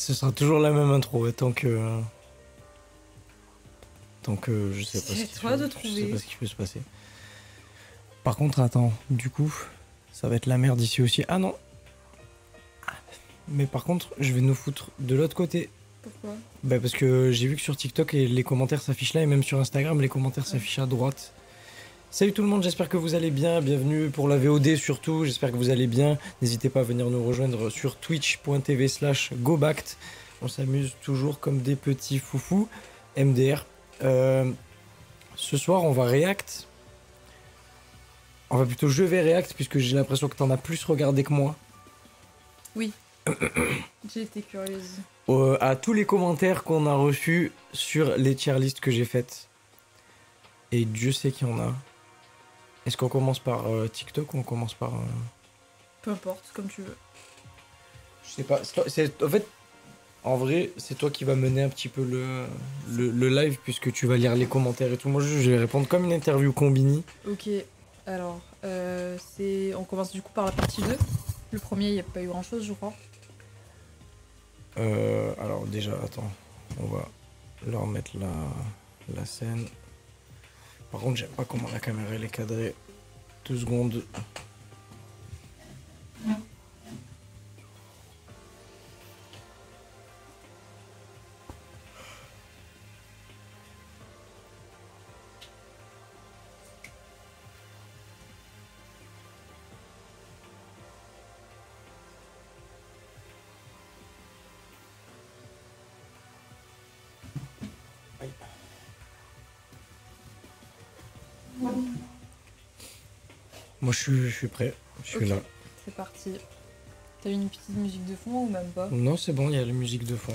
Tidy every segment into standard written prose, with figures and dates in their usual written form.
Ce sera toujours la même intro, tant que... Tant que je sais pas C'est toi de trouver. Je sais pas ce qui peut se passer. Par contre, attends, du coup, ça va être la merde ici aussi. Ah non. Mais par contre, je vais nous foutre de l'autre côté. Pourquoi? Bah parce que j'ai vu que sur TikTok, les commentaires s'affichent là, et même sur Instagram, les commentaires s'affichent à droite. Salut tout le monde, j'espère que vous allez bien. Bienvenue pour la VOD surtout, j'espère que vous allez bien. N'hésitez pas à venir nous rejoindre sur twitch.tv/gobact. On s'amuse toujours comme des petits foufous. MDR. Ce soir, on va react. Je vais react, puisque j'ai l'impression que t'en as plus regardé que moi. Oui. J'ai été curieuse. À tous les commentaires qu'on a reçus sur les tier lists que j'ai faites. Et Dieu sait qu'il y en a. Est-ce qu'on commence par TikTok ou on commence par... Peu importe, comme tu veux. Je sais pas. En fait, en vrai, c'est toi qui vas mener un petit peu le live, puisque tu vas lire les commentaires et tout. Moi, je vais répondre comme une interview combini. Ok, alors, on commence du coup par la partie 2. Le premier, il n'y a pas eu grand chose, je crois. Alors déjà, attends. On va leur mettre la scène. Par contre, j'aime pas comment la caméra elle est cadrée. 2 secondes. Moi, je suis prêt. Je suis là. C'est parti. T'as une petite musique de fond ou même pas? Non, c'est bon, il y a la musique de fond.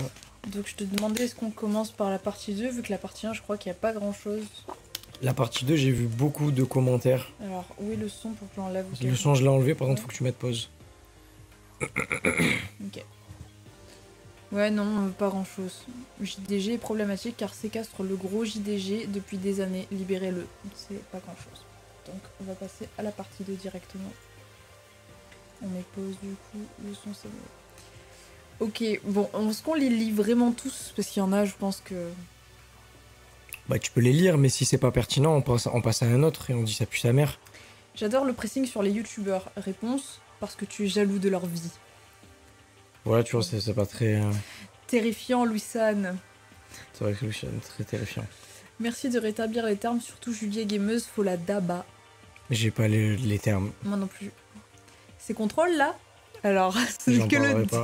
Donc je te demandais est-ce qu'on commence par la partie 2, vu que la partie 1, je crois qu'il n'y a pas grand chose. La partie 2, j'ai vu beaucoup de commentaires. Alors, où est le son pour que je l'enlève? Le son, je l'ai enlevé, par contre, faut que tu mettes pause. Ok. Ouais, non, pas grand chose. JDG est problématique car séquestre le gros JDG depuis des années. Libérez-le. C'est pas grand chose. Donc, on va passer à la partie 2 directement. On met pause du coup, le son c'est mieux. Ok, bon, est-ce qu'on les lit vraiment tous? Parce qu'il y en a, je pense que... Bah, tu peux les lire, mais si c'est pas pertinent, on passe à un autre et on dit ça pue sa mère. J'adore le pressing sur les youtubeurs. Réponse, parce que tu es jaloux de leur vie. Voilà, tu vois, c'est pas très... Terrifiant, Louis-San. C'est vrai que c'est très terrifiant. Merci de rétablir les termes, surtout Julie Gameuse, faut la daba. J'ai pas les termes. Moi non plus. C'est contrôle là? Alors, c'est J'en que le... parlerai pas.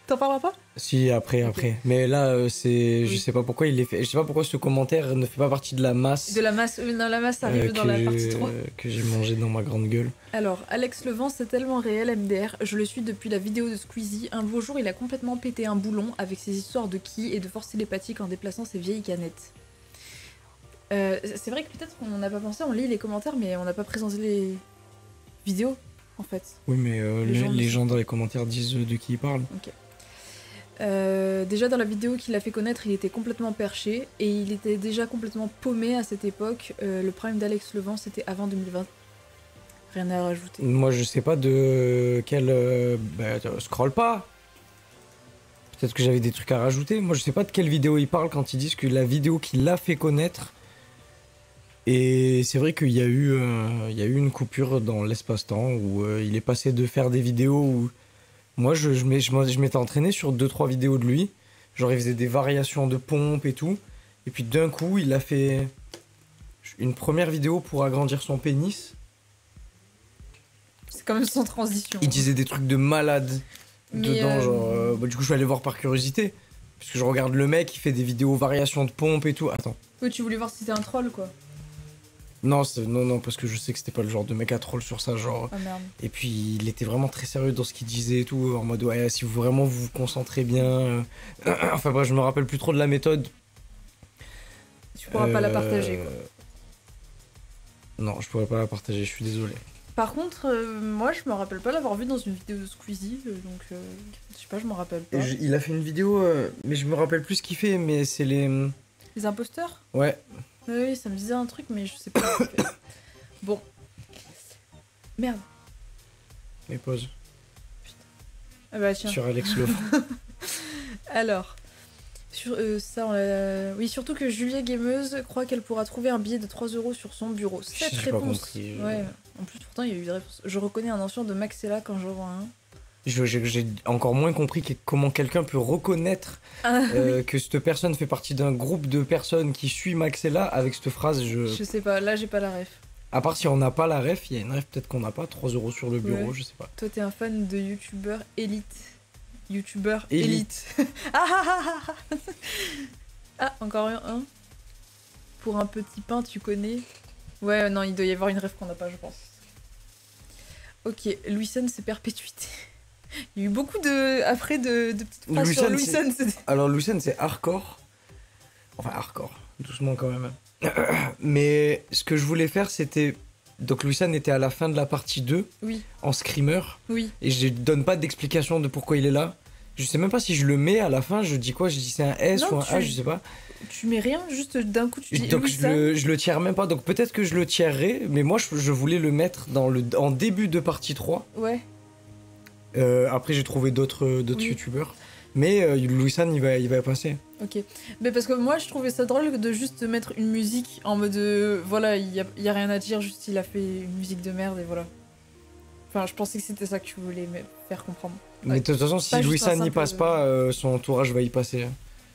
T'en parleras pas? Si, après. Mais là, c'est... Oui. Je sais pas pourquoi il est fait... Je sais pas pourquoi ce commentaire ne fait pas partie de la masse... De la masse, non, la masse arrive dans la partie 3. Que j'ai mangé dans ma grande gueule. Alors, Alex Levent, c'est tellement réel, MDR. Je le suis depuis la vidéo de Squeezie. Un beau jour, il a complètement pété un boulon avec ses histoires de ki et de force télépathique en déplaçant ses vieilles canettes. C'est vrai que peut-être qu'on n'a pas pensé, on lit les commentaires, mais on n'a pas présenté les vidéos, en fait. Oui, mais les gens dans les commentaires disent de qui ils parlent. Ok. Déjà dans la vidéo qu'il a fait connaître, il était complètement perché et il était déjà complètement paumé à cette époque. Le prime d'Alex Levent, c'était avant 2020. Rien à rajouter. Moi, je sais pas de quel... scroll pas. Peut-être que j'avais des trucs à rajouter. Moi, je sais pas de quelle vidéo ils parlent quand ils disent que la vidéo qui l'a fait connaître... Et c'est vrai qu'il y a eu une coupure dans l'espace-temps où il est passé de faire des vidéos où... Moi, je m'étais entraîné sur 2-3 vidéos de lui. Genre, il faisait des variations de pompe et tout. Et puis, d'un coup, il a fait une première vidéo pour agrandir son pénis. C'est quand même sans transition. Il disait des trucs de malade dedans. Genre, du coup, je suis allé voir par curiosité. Parce que je regarde le mec, il fait des vidéos variations de pompe et tout. Attends. Oui, tu voulais voir si c'était un troll, quoi. Non, non, parce que je sais que c'était pas le genre de mec à troll sur ça, genre. Oh merde. Et puis il était vraiment très sérieux dans ce qu'il disait et tout, en mode ouais, si vous vraiment vous concentrez bien. Enfin bref, je me rappelle plus trop de la méthode. Tu pourras pas la partager, quoi. Non, je pourrais pas la partager, je suis désolé. Par contre, moi je me rappelle pas l'avoir vu dans une vidéo de Squeezie, donc je sais pas, je m'en rappelle pas. Il a fait une vidéo, mais je me rappelle plus ce qu'il fait, mais c'est les. Les imposteurs? Ouais. Oui, ça me disait un truc, mais je sais pas ce qu'il fait. Bon. Merde. Mais pause. Ah bah tiens. Sur Alex Levent. Alors, ça, oui, surtout que Julia Gameuse croit qu'elle pourra trouver un billet de 3 € sur son bureau. Cette J'ai pas réponse. compris. Ouais. En plus, pourtant, il y a eu des réponses. Je reconnais un ancien de Maxella quand j'en vois un. J'ai encore moins compris comment quelqu'un peut reconnaître Ah, que cette personne fait partie d'un groupe de personnes qui suit Maxella avec cette phrase. je sais pas, là, j'ai pas la ref. À part si on n'a pas la ref, il y a une ref peut-être qu'on n'a pas, 3 € sur le bureau, Ouais. je sais pas. Toi, t'es un fan de youtubeur élite. Youtubeur Élite. élite. Ah, ah, ah, ah, ah. Ah, encore un. Pour un petit pain, tu connais? Ouais, non, il doit y avoir une ref qu'on n'a pas, je pense. Ok, Louison, c'est perpétuité. Il y a eu beaucoup de petites phrases sur Louison. Alors Lucien c'est hardcore. Enfin hardcore, doucement quand même. Mais ce que je voulais faire c'était... Donc Lucien était à la fin de la partie 2 Oui, en screamer. oui. Et je donne pas d'explication de pourquoi il est là. Je sais même pas si je le mets à la fin, je dis quoi? Je dis c'est un S Non, ou un A, je sais pas. Tu mets rien, juste d'un coup tu dis Donc Louison. je le tire même pas. Donc peut-être que je le tirerai, mais moi je voulais le mettre en début de partie 3. Ouais, Après j'ai trouvé d'autres Oui. youtubeurs. Mais Louis-San il va passer. ok. Mais parce que moi, je trouvais ça drôle de juste mettre une musique en mode voilà, il y a rien à dire, juste il a fait une musique de merde et voilà. Enfin, je pensais que c'était ça que tu voulais me faire comprendre. Mais de toute façon si Pas juste Louis-San un n'y simple- passe pas, son entourage va y passer. Hein.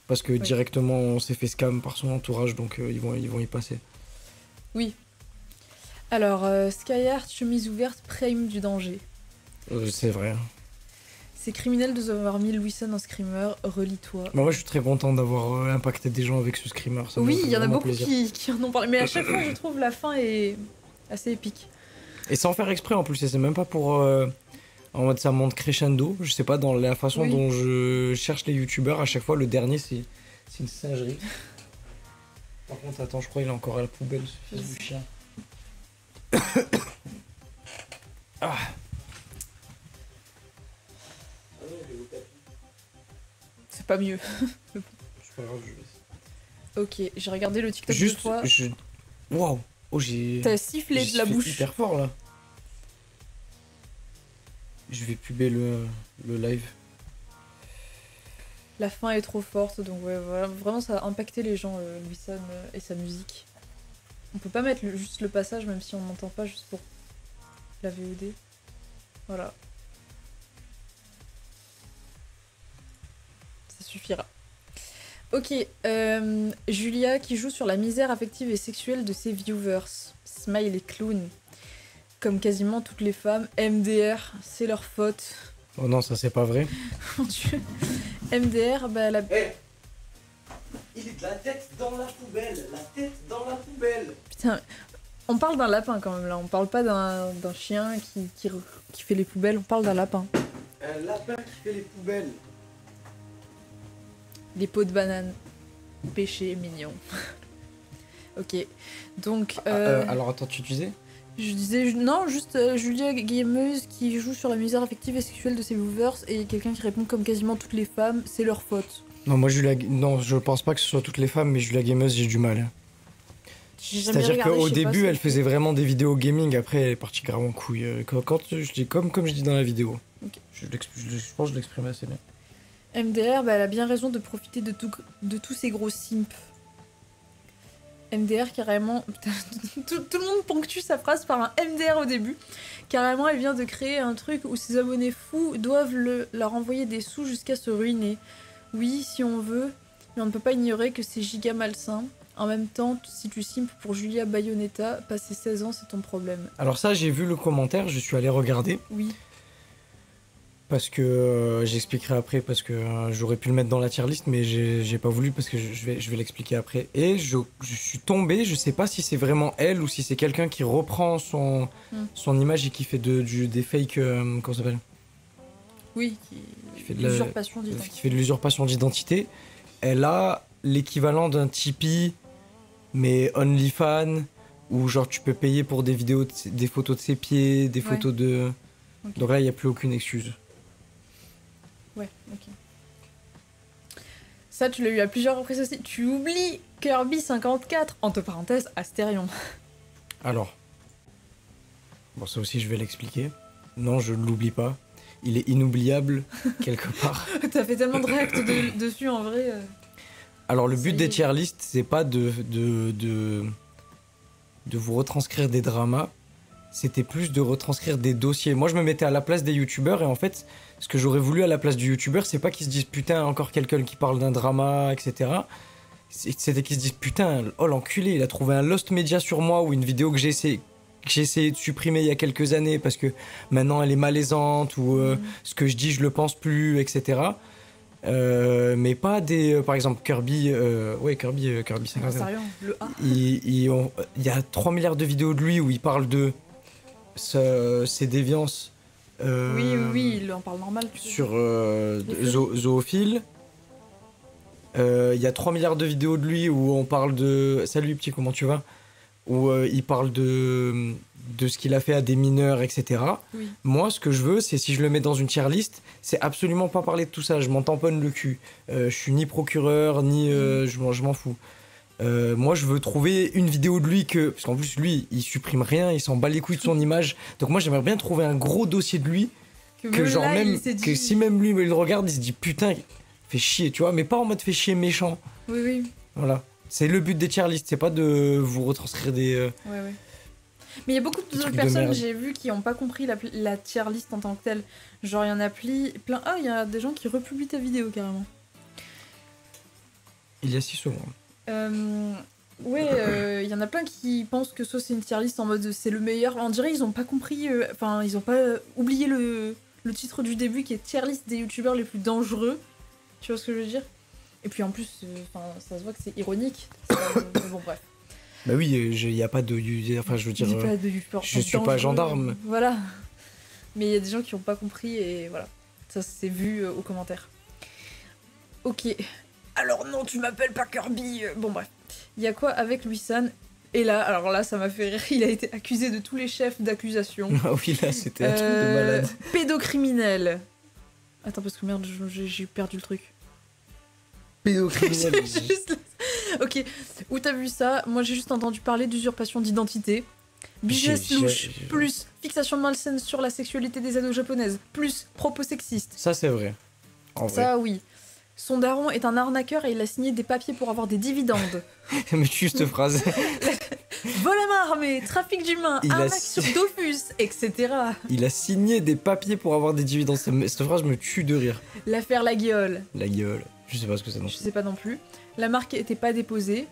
Parce que directement on s'est fait scam par son entourage, donc ils vont y passer. Oui. Alors, Skyheart, chemise ouverte, prime du danger. C'est vrai. Hein. C'est criminel de avoir mis Louison en screamer, relis-toi. Bah, moi je suis très content d'avoir impacté des gens avec ce screamer. Ça Oui, me fait il y en a vraiment beaucoup plaisir. qui en ont parlé. Mais à chaque fois, je trouve la fin est assez épique. Et sans faire exprès en plus, et c'est même pas pour... en mode ça monte crescendo, je sais pas, dans la façon Oui. dont je cherche les youtubeurs, à chaque fois le dernier c'est une singerie. Par contre attends, je crois qu'il est encore à la poubelle ce fils du chien. Ah. C'est pas mieux. C'est pas grave, je vais... Ok, j'ai regardé le TikTok Juste, deux fois. Waouh. Oh j'ai... T'as sifflé j'ai de la fait bouche. hyper fort là. Je vais puber le live. La fin est trop forte, donc ouais, voilà. Vraiment, ça a impacté les gens, Louison et sa musique. On peut pas mettre juste le passage, même si on n'entend pas, juste pour la VOD. Voilà. Ça suffira. Ok, Julia qui joue sur la misère affective et sexuelle de ses viewers. Smile et clown. Comme quasiment toutes les femmes, MDR, c'est leur faute. Oh non, ça c'est pas vrai. Mon Dieu. MDR, bah la... Il est de la tête dans la poubelle, la tête dans la poubelle. Putain, on parle d'un lapin quand même là, on parle pas d'un chien qui fait les poubelles, on parle d'un lapin. Un lapin qui fait les poubelles. Les pots de banane. Péché mignon. Ok, donc... Alors attends, tu disais? Je disais, non, juste Julia Gameuse qui joue sur la misère affective et sexuelle de ses viewers et quelqu'un qui répond comme quasiment toutes les femmes, c'est leur faute. Non, moi non, je pense pas que ce soit toutes les femmes, mais Julia Gameuse, j'ai du mal. J'ai jamais C'est-à-dire regardé, qu'au je sais pas début, si- elle faisait vraiment des vidéos gaming, après elle est partie grave en couille. Quand je dis comme je dis dans la vidéo. Ok. Je pense que je l'exprime assez bien. MDR, bah, elle a bien raison de profiter de tous ces gros simps. MDR, carrément... Putain, tout le monde ponctue sa phrase par un MDR au début. Carrément, elle vient de créer un truc où ses abonnés fous doivent leur envoyer des sous jusqu'à se ruiner. Oui, si on veut, mais on ne peut pas ignorer que c'est giga malsain. En même temps, si tu simpes pour Julia Bayonetta, passer 16 ans, c'est ton problème. Alors ça, j'ai vu le commentaire, je suis allé regarder. Oui. Parce que j'expliquerai après, parce que j'aurais pu le mettre dans la tier list, mais j'ai pas voulu parce que je vais l'expliquer après. Et je suis tombé, je sais pas si c'est vraiment elle ou si c'est quelqu'un qui reprend son image et qui fait des fake... comment ça s'appelle? Oui, Qui fait de l'usurpation d'identité. Qui fait de l'usurpation d'identité. Elle a l'équivalent d'un Tipeee, mais OnlyFans, où genre tu peux payer pour des vidéos, des photos de ses pieds, des photos de... Ok. Donc là, il n'y a plus aucune excuse. Ouais, ok. Ça, tu l'as eu à plusieurs reprises aussi. Tu oublies Kirby54, entre parenthèses, Astérion. Alors, bon ça aussi je vais l'expliquer. Non, je ne l'oublie pas. il est inoubliable quelque part. T'as fait tellement de react dessus en vrai. Alors le but Ça y des est. tier lists, c'est pas de vous retranscrire des dramas, c'était plus de retranscrire des dossiers. Moi je me mettais à la place des youtubeurs et en fait, ce que j'aurais voulu à la place du youtubeur, c'est pas qu'ils se disent putain, encore quelqu'un qui parle d'un drama, etc. C'était qu'ils se disent putain, oh l'enculé, il a trouvé un lost media sur moi ou une vidéo que j'ai essayé de supprimer il y a quelques années parce que maintenant elle est malaisante ou ce que je dis je le pense plus, etc. Mais pas des... par exemple Kirby... Kirby Ah, 57. sérieux, le A. Il y a 3 milliards de vidéos de lui où il parle de ses déviances Oui, il en parle normal. sur zoophile. Il y a 3 milliards de vidéos de lui où on parle de... Salut petit, comment tu vas? Où il parle de ce qu'il a fait à des mineurs, etc. Oui. Moi, ce que je veux, c'est si je le mets dans une tier list, c'est absolument pas parler de tout ça. Je m'en tamponne le cul. Je suis ni procureur, ni... je m'en fous. Moi, je veux trouver une vidéo de lui que... Parce qu'en plus, lui, il supprime rien, il s'en bat les couilles de son image. Donc moi, j'aimerais bien trouver un gros dossier de lui que genre là, même... il s'est dit- Que si même lui, il le regarde, il se dit putain, fait chier, tu vois. Mais pas en mode fait chier méchant. Oui. Voilà. C'est le but des tier lists, c'est pas de vous retranscrire des... Ouais. Mais il y a beaucoup Des de trucs de personnes, merde. j'ai vu, qui n'ont pas compris la tier list en tant que telle. Genre, il y en a plein. Ah, il y a des gens qui republient ta vidéo carrément. Il y a 6 secondes. Il y en a plein qui pensent que ça c'est une tier list en mode c'est le meilleur. On dirait ils ont pas compris, enfin ils ont pas oublié le titre du début qui est tier list des youtubeurs les plus dangereux. Tu vois ce que je veux dire? Et puis en plus, ça se voit que c'est ironique. Mais bon bref. Bah oui, il y a pas de... Enfin, je veux dire... Je dis pas de youtubeurs je suis pas dangereux, gendarme. Voilà. Mais il y a des gens qui ont pas compris et voilà. Ça s'est vu aux commentaires. Ok. Alors non, tu m'appelles pas Kirby. Bon bref. Il y a quoi avec Louis-San? Et là, alors là, ça m'a fait rire. Il a été accusé de tous les chefs d'accusation. Ah oui, là, c'était un truc de malade. Pédocriminel. Attends, parce que merde, j'ai perdu le truc. Pédocriminel. Juste là. Ok, où t'as vu ça? Moi, j'ai juste entendu parler d'usurpation d'identité. Business louche, plus fixation malsaine sur la sexualité des ados japonaises, plus propos sexistes. Ça, c'est vrai. En vrai. Ça, oui. Son daron est un arnaqueur et il a signé des papiers pour avoir des dividendes. Mais juste phrase. Vol à main armée, trafic d'humains, Il a arnaque si- sur Dofus, etc. Il a signé des papiers pour avoir des dividendes. Cette phrase me tue de rire. L'affaire La Guiole, La gueule. Je sais pas ce que c'est non je plus. sais pas non plus. La marque n'était pas déposée.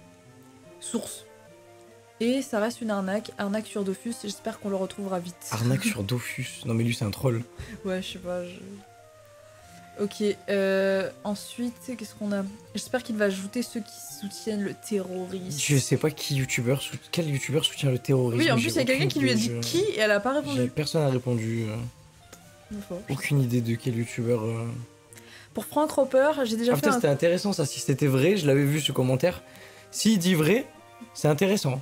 Source. Et ça reste une arnaque sur Dofus, j'espère qu'on le retrouvera vite. Arnaque sur Dofus. Non mais lui c'est un troll. Ouais, je sais pas. Ok, ensuite, qu'est-ce qu'on a? J'espère qu'il va ajouter ceux qui soutiennent le terrorisme. Je sais pas quel youtubeur soutient le terrorisme. Oui, en plus, J'ai il y a quelqu'un aucune qui lui a dit idée, qui et elle a pas répondu. Personne n'a répondu. Aucune idée de quel youtubeur. Pour Frank Roper, j'ai déjà Ah fait putain, un... c'était intéressant ça. Si c'était vrai, je l'avais vu ce commentaire. S'il dit vrai, c'est intéressant.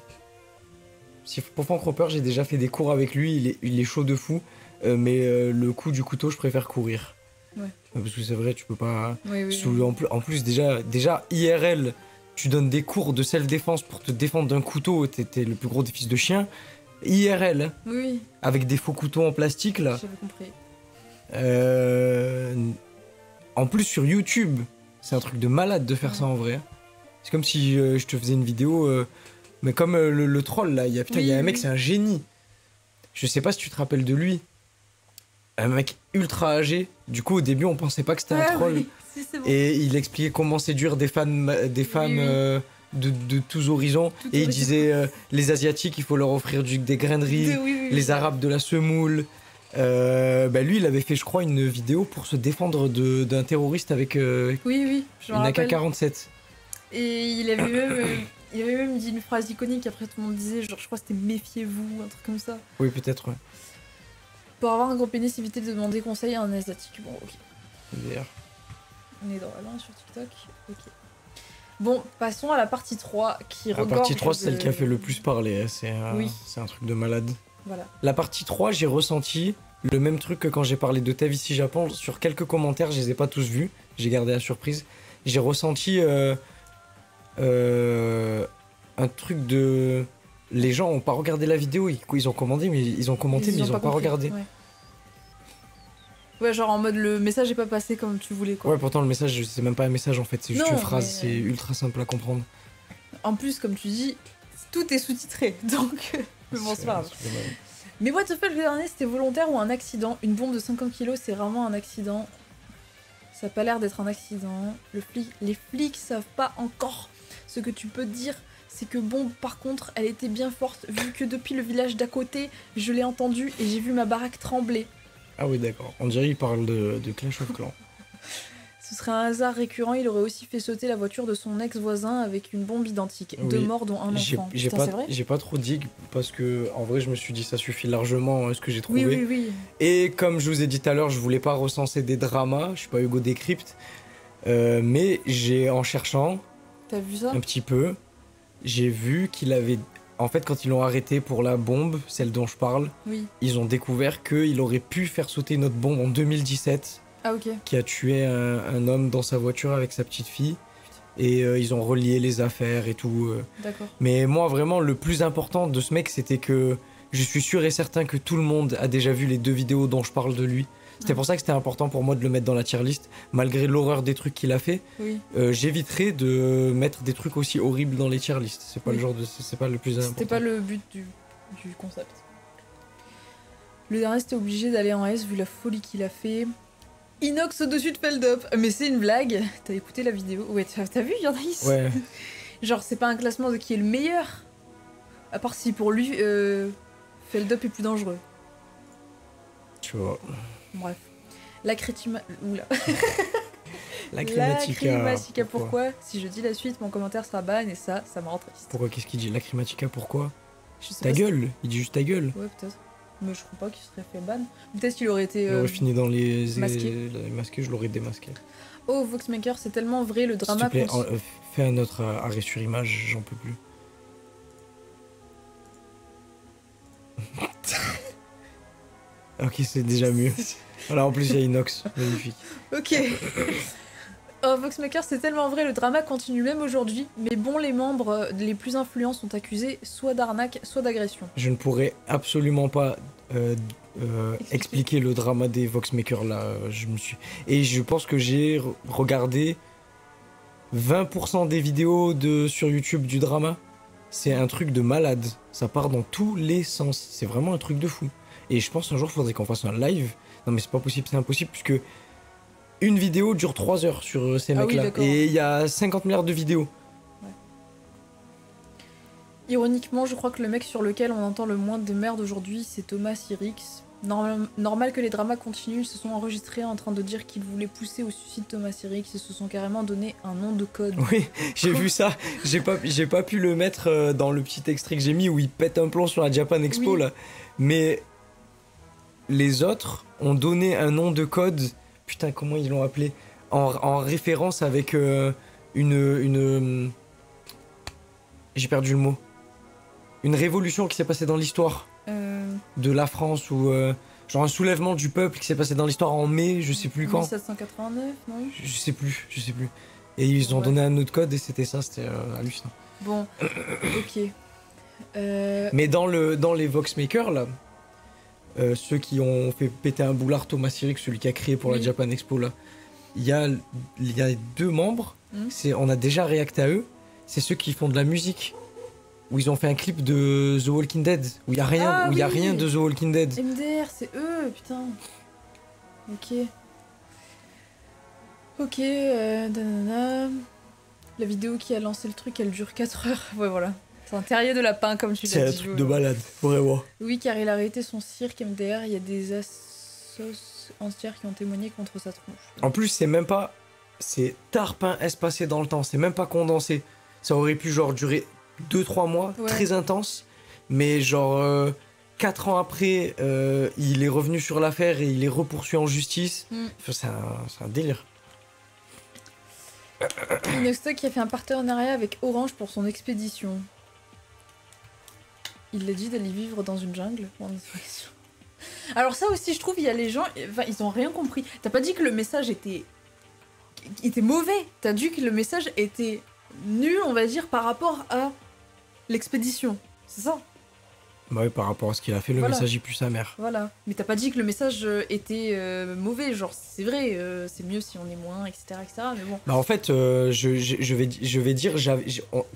Si pour Frank Roper, j'ai déjà fait des cours avec lui. Il est chaud de fou. Mais le coup du couteau, je préfère courir. Ouais. Parce que c'est vrai, tu peux pas. Oui. En plus, déjà IRL, tu donnes des cours de self-défense pour te défendre d'un couteau. T'es le plus gros des fils de chien. IRL, hein, Oui, avec des faux couteaux en plastique là. j'avais compris. En plus sur YouTube, c'est un truc de malade de faire ça en vrai. C'est comme si je te faisais une vidéo, mais comme le troll là, il y a un mec, c'est un génie. Je sais pas si tu te rappelles de lui. Un mec ultra âgé. Du coup au début on pensait pas que c'était un troll. Oui. Si, c'est bon. Et il expliquait comment séduire des femmes de tous horizons. Tout Et il horizon. disait les Asiatiques, il faut leur offrir des grains de riz. Oui. Les Arabes de la semoule. Lui, il avait fait, je crois, une vidéo pour se défendre d'un terroriste avec Oui, je m'en une rappelle. AK-47. Et il avait même dit une phrase iconique, après tout le monde disait, genre je crois que c'était méfiez-vous, un truc comme ça. Oui, peut-être, ouais. Pour avoir un gros pénis, évitez de demander conseil à un asiatique. Bon, ok. D'ailleurs. On est dans la main sur TikTok. Ok. Bon, passons à la partie 3 qui La regorge partie 3, c'est celle de- qui a fait le plus parler. Hein. Oui. C'est un truc de malade. Voilà. La partie 3, j'ai ressenti le même truc que quand j'ai parlé de TVC Japon. Sur quelques commentaires, je les ai pas tous vus. J'ai gardé la surprise. J'ai ressenti un truc de... Les gens ont pas regardé la vidéo, ils ont commandé, mais ils ont commenté, mais ils ont pas compris, regardé. ouais. Ouais, genre en mode le message est pas passé comme tu voulais, quoi. Ouais, pourtant le message, c'est même pas un message en fait, c'est juste Non, une phrase, mais- c'est ultra simple à comprendre. En plus, comme tu dis, tout est sous-titré, donc... Mais bon, c'est pas grave. C'est dommage. Mais what the fuck, le dernier, c'était volontaire ou un accident? Une bombe de 50 kilos, c'est vraiment un accident. Ça a pas l'air d'être un accident. Les flics savent pas encore. Ce que tu peux dire, c'est que bon, par contre, elle était bien forte, vu que depuis le village d'à côté, je l'ai entendue et j'ai vu ma baraque trembler. Ah oui, d'accord. On dirait qu'il parle de Clash of Clans. Ce serait un hasard récurrent, il aurait aussi fait sauter la voiture de son ex-voisin avec une bombe identique. Oui. 2 morts, dont un J'ai enfant. j'ai Putain, c'est pas, vrai? j'ai pas trop dit parce que en vrai je me suis dit ça suffit largement ce que j'ai trouvé. Oui, oui, oui. Et comme je vous ai dit tout à l'heure, je voulais pas recenser des dramas, je suis pas Hugo Décrypte, mais en cherchant T'as vu ça? un petit peu, j'ai vu qu'il avait, en fait quand ils l'ont arrêté pour la bombe, celle dont je parle, Oui. ils ont découvert qu'il aurait pu faire sauter une autre bombe en 2017 Ah, ok. qui a tué un homme dans sa voiture avec sa petite fille. Et ils ont relié les affaires et tout. D'accord. Mais moi, vraiment, le plus important de ce mec, c'était que je suis sûr et certain que tout le monde a déjà vu les 2 vidéos dont je parle de lui. C'était pour ça que c'était important pour moi de le mettre dans la tier list, malgré l'horreur des trucs qu'il a fait. Oui. J'éviterai de mettre des trucs aussi horribles dans les tier list. C'est pas Oui. le genre de, c'est pas le plus important. C'était pas le but du concept. Le dernier, c'était obligé d'aller en S vu la folie qu'il a fait. Inox au-dessus de Feldup. Mais c'est une blague. T'as écouté la vidéo? Ouais, t'as vu, il y en a ici. Ouais. Genre, c'est pas un classement de qui est le meilleur. À part si pour lui, Feldup est plus dangereux. Tu vois. Bref. La crétima... Oula. La Lacrymatica, pourquoi? Si je dis la suite, mon commentaire sera ban et ça me rend triste. Pourquoi? Qu'est-ce qu'il dit? Lacrymatica, pourquoi? Je sais Ta pas si- gueule. Il dit juste ta gueule. Ouais, peut-être. Mais je crois pas qu'il serait fait ban. Peut-être qu'il aurait été... Il aurait fini dans les masqué. je l'aurais démasqué. Oh, Voxmaker, c'est tellement vrai, le S'il te drama... plaît, continue. fais un autre arrêt sur image, j'en peux plus. Ok, c'est déjà mieux. Voilà, en plus il y a Inox, magnifique. Ok. Oh, Voxmaker, c'est tellement vrai, le drama continue même aujourd'hui. Mais bon, les membres les plus influents sont accusés soit d'arnaque, soit d'agression. Je ne pourrais absolument pas expliquer le drama des Voxmakers là. Et je pense que j'ai regardé 20% des vidéos sur YouTube du drama. C'est un truc de malade. Ça part dans tous les sens. C'est vraiment un truc de fou. Et je pense un jour, il faudrait qu'on fasse un live. Non, mais c'est pas possible, c'est impossible, puisque une vidéo dure 3 heures sur ces Ah oui, mecs-là. d'accord. Et il y a 50 milliards de vidéos. Ironiquement, je crois que le mec sur lequel on entend le moins de merde aujourd'hui, c'est Thomas Sirix. Normal que les dramas continuent, ils se sont enregistrés en train de dire qu'ils voulaient pousser au suicide Thomas Sirix et se sont carrément donné un nom de code. Oui, j'ai vu ça. J'ai pas pu le mettre dans le petit extrait que j'ai mis où il pète un plomb sur la Japan Expo Oui. là. Mais les autres ont donné un nom de code. Putain, comment ils l'ont appelé? En référence avec une. J'ai perdu le mot. Une révolution qui s'est passée dans l'histoire de la France ou genre un soulèvement du peuple qui s'est passé dans l'histoire en mai, je sais plus quand. 1789, non? Je sais plus. Et ils ont Ouais. donné un autre code et c'était ça, c'était hallucinant. Bon, ok. Mais dans les Voxmakers là, ceux qui ont fait péter un boulard, Thomas Sirix, celui qui a créé pour la Oui. Japan Expo là, il y a 2 membres. Hmm. On a déjà réacté à eux. C'est ceux qui font de la musique. Où ils ont fait un clip de The Walking Dead. Où il y a rien, Ah, où il y a oui. rien de The Walking Dead. MDR, c'est eux, putain. Ok. Ok, nanana. La vidéo qui a lancé le truc, elle dure 4 heures. Ouais, voilà. C'est un terrier de lapin, comme tu C'est l'as un dit. truc de balade, vraiment. Oui, car il a arrêté son cirque MDR. Il y a des assos entières qui ont témoigné contre sa tronche. En plus, c'est même pas. C'est tarpin espacé dans le temps. C'est même pas condensé. Ça aurait pu genre durer 2-3 mois, Ouais. très intense. Mais genre 4 ans après, il est revenu sur l'affaire et il est repoursuivi en justice. Mm. Enfin, c'est un délire. Inoxtag qui a fait un partenariat avec Orange pour son expédition. Il a dit d'aller vivre dans une jungle. Bon, alors ça aussi, je trouve, il y a les gens, enfin, ils ont rien compris. T'as pas dit que le message était mauvais. T'as dit que le message était nul, on va dire, par rapport à l'expédition. C'est ça. Bah oui, par rapport à ce qu'il a fait, le Voilà. message est plus amer. Voilà. Mais t'as pas dit que le message était mauvais, genre c'est vrai, c'est mieux si on est moins, etc. etc. mais bon. Bah en fait, je vais dire,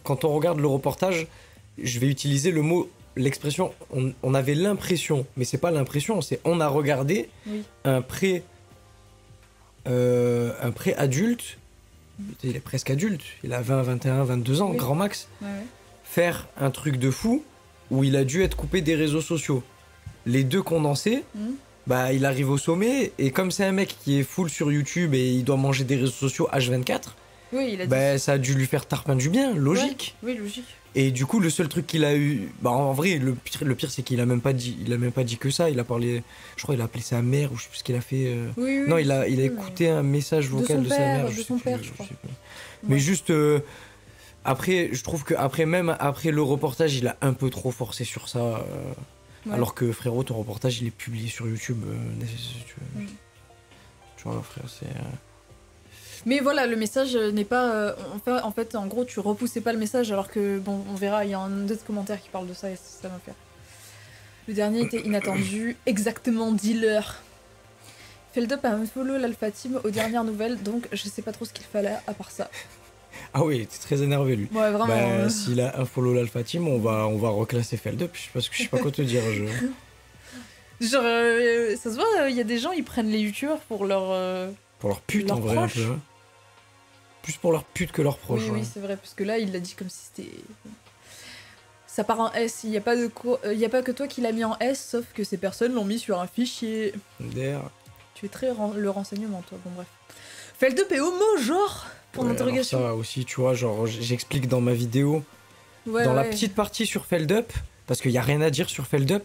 quand on regarde le reportage, je vais utiliser le mot, l'expression, on avait l'impression, mais c'est pas l'impression, c'est on a regardé Oui. un pré-adulte, il est presque adulte, il a 20, 21, 22 ans, Oui. grand max, Ouais, ouais. faire un truc de fou où il a dû être coupé des réseaux sociaux. Les deux condensés, Mhm. bah il arrive au sommet, et comme c'est un mec qui est full sur YouTube et il doit manger des réseaux sociaux H24, Oui, il a dit. bah ça a dû lui faire tarpin du bien, logique. Ouais, oui, logique. Et du coup, le seul truc qu'il a eu, bah en vrai, le pire c'est qu'il a même pas dit, que ça. Il a parlé, je crois, il a appelé sa mère ou je sais plus ce qu'il a fait. Oui, oui. Non, je il a sais plus, écouté un message vocal de sa mère. de son père, je crois. sais plus. Mais Ouais. juste après, je trouve que même après le reportage, il a un peu trop forcé sur ça. Ouais. Alors que frérot, ton reportage, il est publié sur YouTube. Mm. Tu vois, frère, c'est. Mais voilà, le message n'est pas. En fait, en gros, tu repoussais pas le message alors que, bon, on verra, il y a un autre commentaire qui parle de ça et ça m'a fait. Le dernier était inattendu, exactement dealer. Feldup a unfollow l'Alpha Team aux dernières nouvelles, donc je sais pas trop ce qu'il fallait à part ça. Ah oui, il était très énervé lui. Ouais, vraiment. Bah, s'il a un follow l'Alpha Team, on va reclasser Feldup. Je sais pas quoi te dire. Genre, ça se voit, il y a des gens, ils prennent les youtubeurs pour leur. Pour leur pute Leurs en vrai, un proches. peu. Hein. Plus pour leur pute que leurs proches. Oui, ouais. oui, c'est vrai, parce que là, il l'a dit comme si c'était. Ça part en S, il n'y a, pas de il y a pas que toi qui l'as mis en S, sauf que ces personnes l'ont mis sur un fichier. D'ailleurs. Tu es très le renseignement, toi, bon bref. Feldup est homo, genre Pour Ouais, l'interrogation. alors ça aussi, tu vois, genre, j'explique dans ma vidéo, Ouais, dans la ouais. petite partie sur Feldup, parce qu'il y a rien à dire sur Feldup,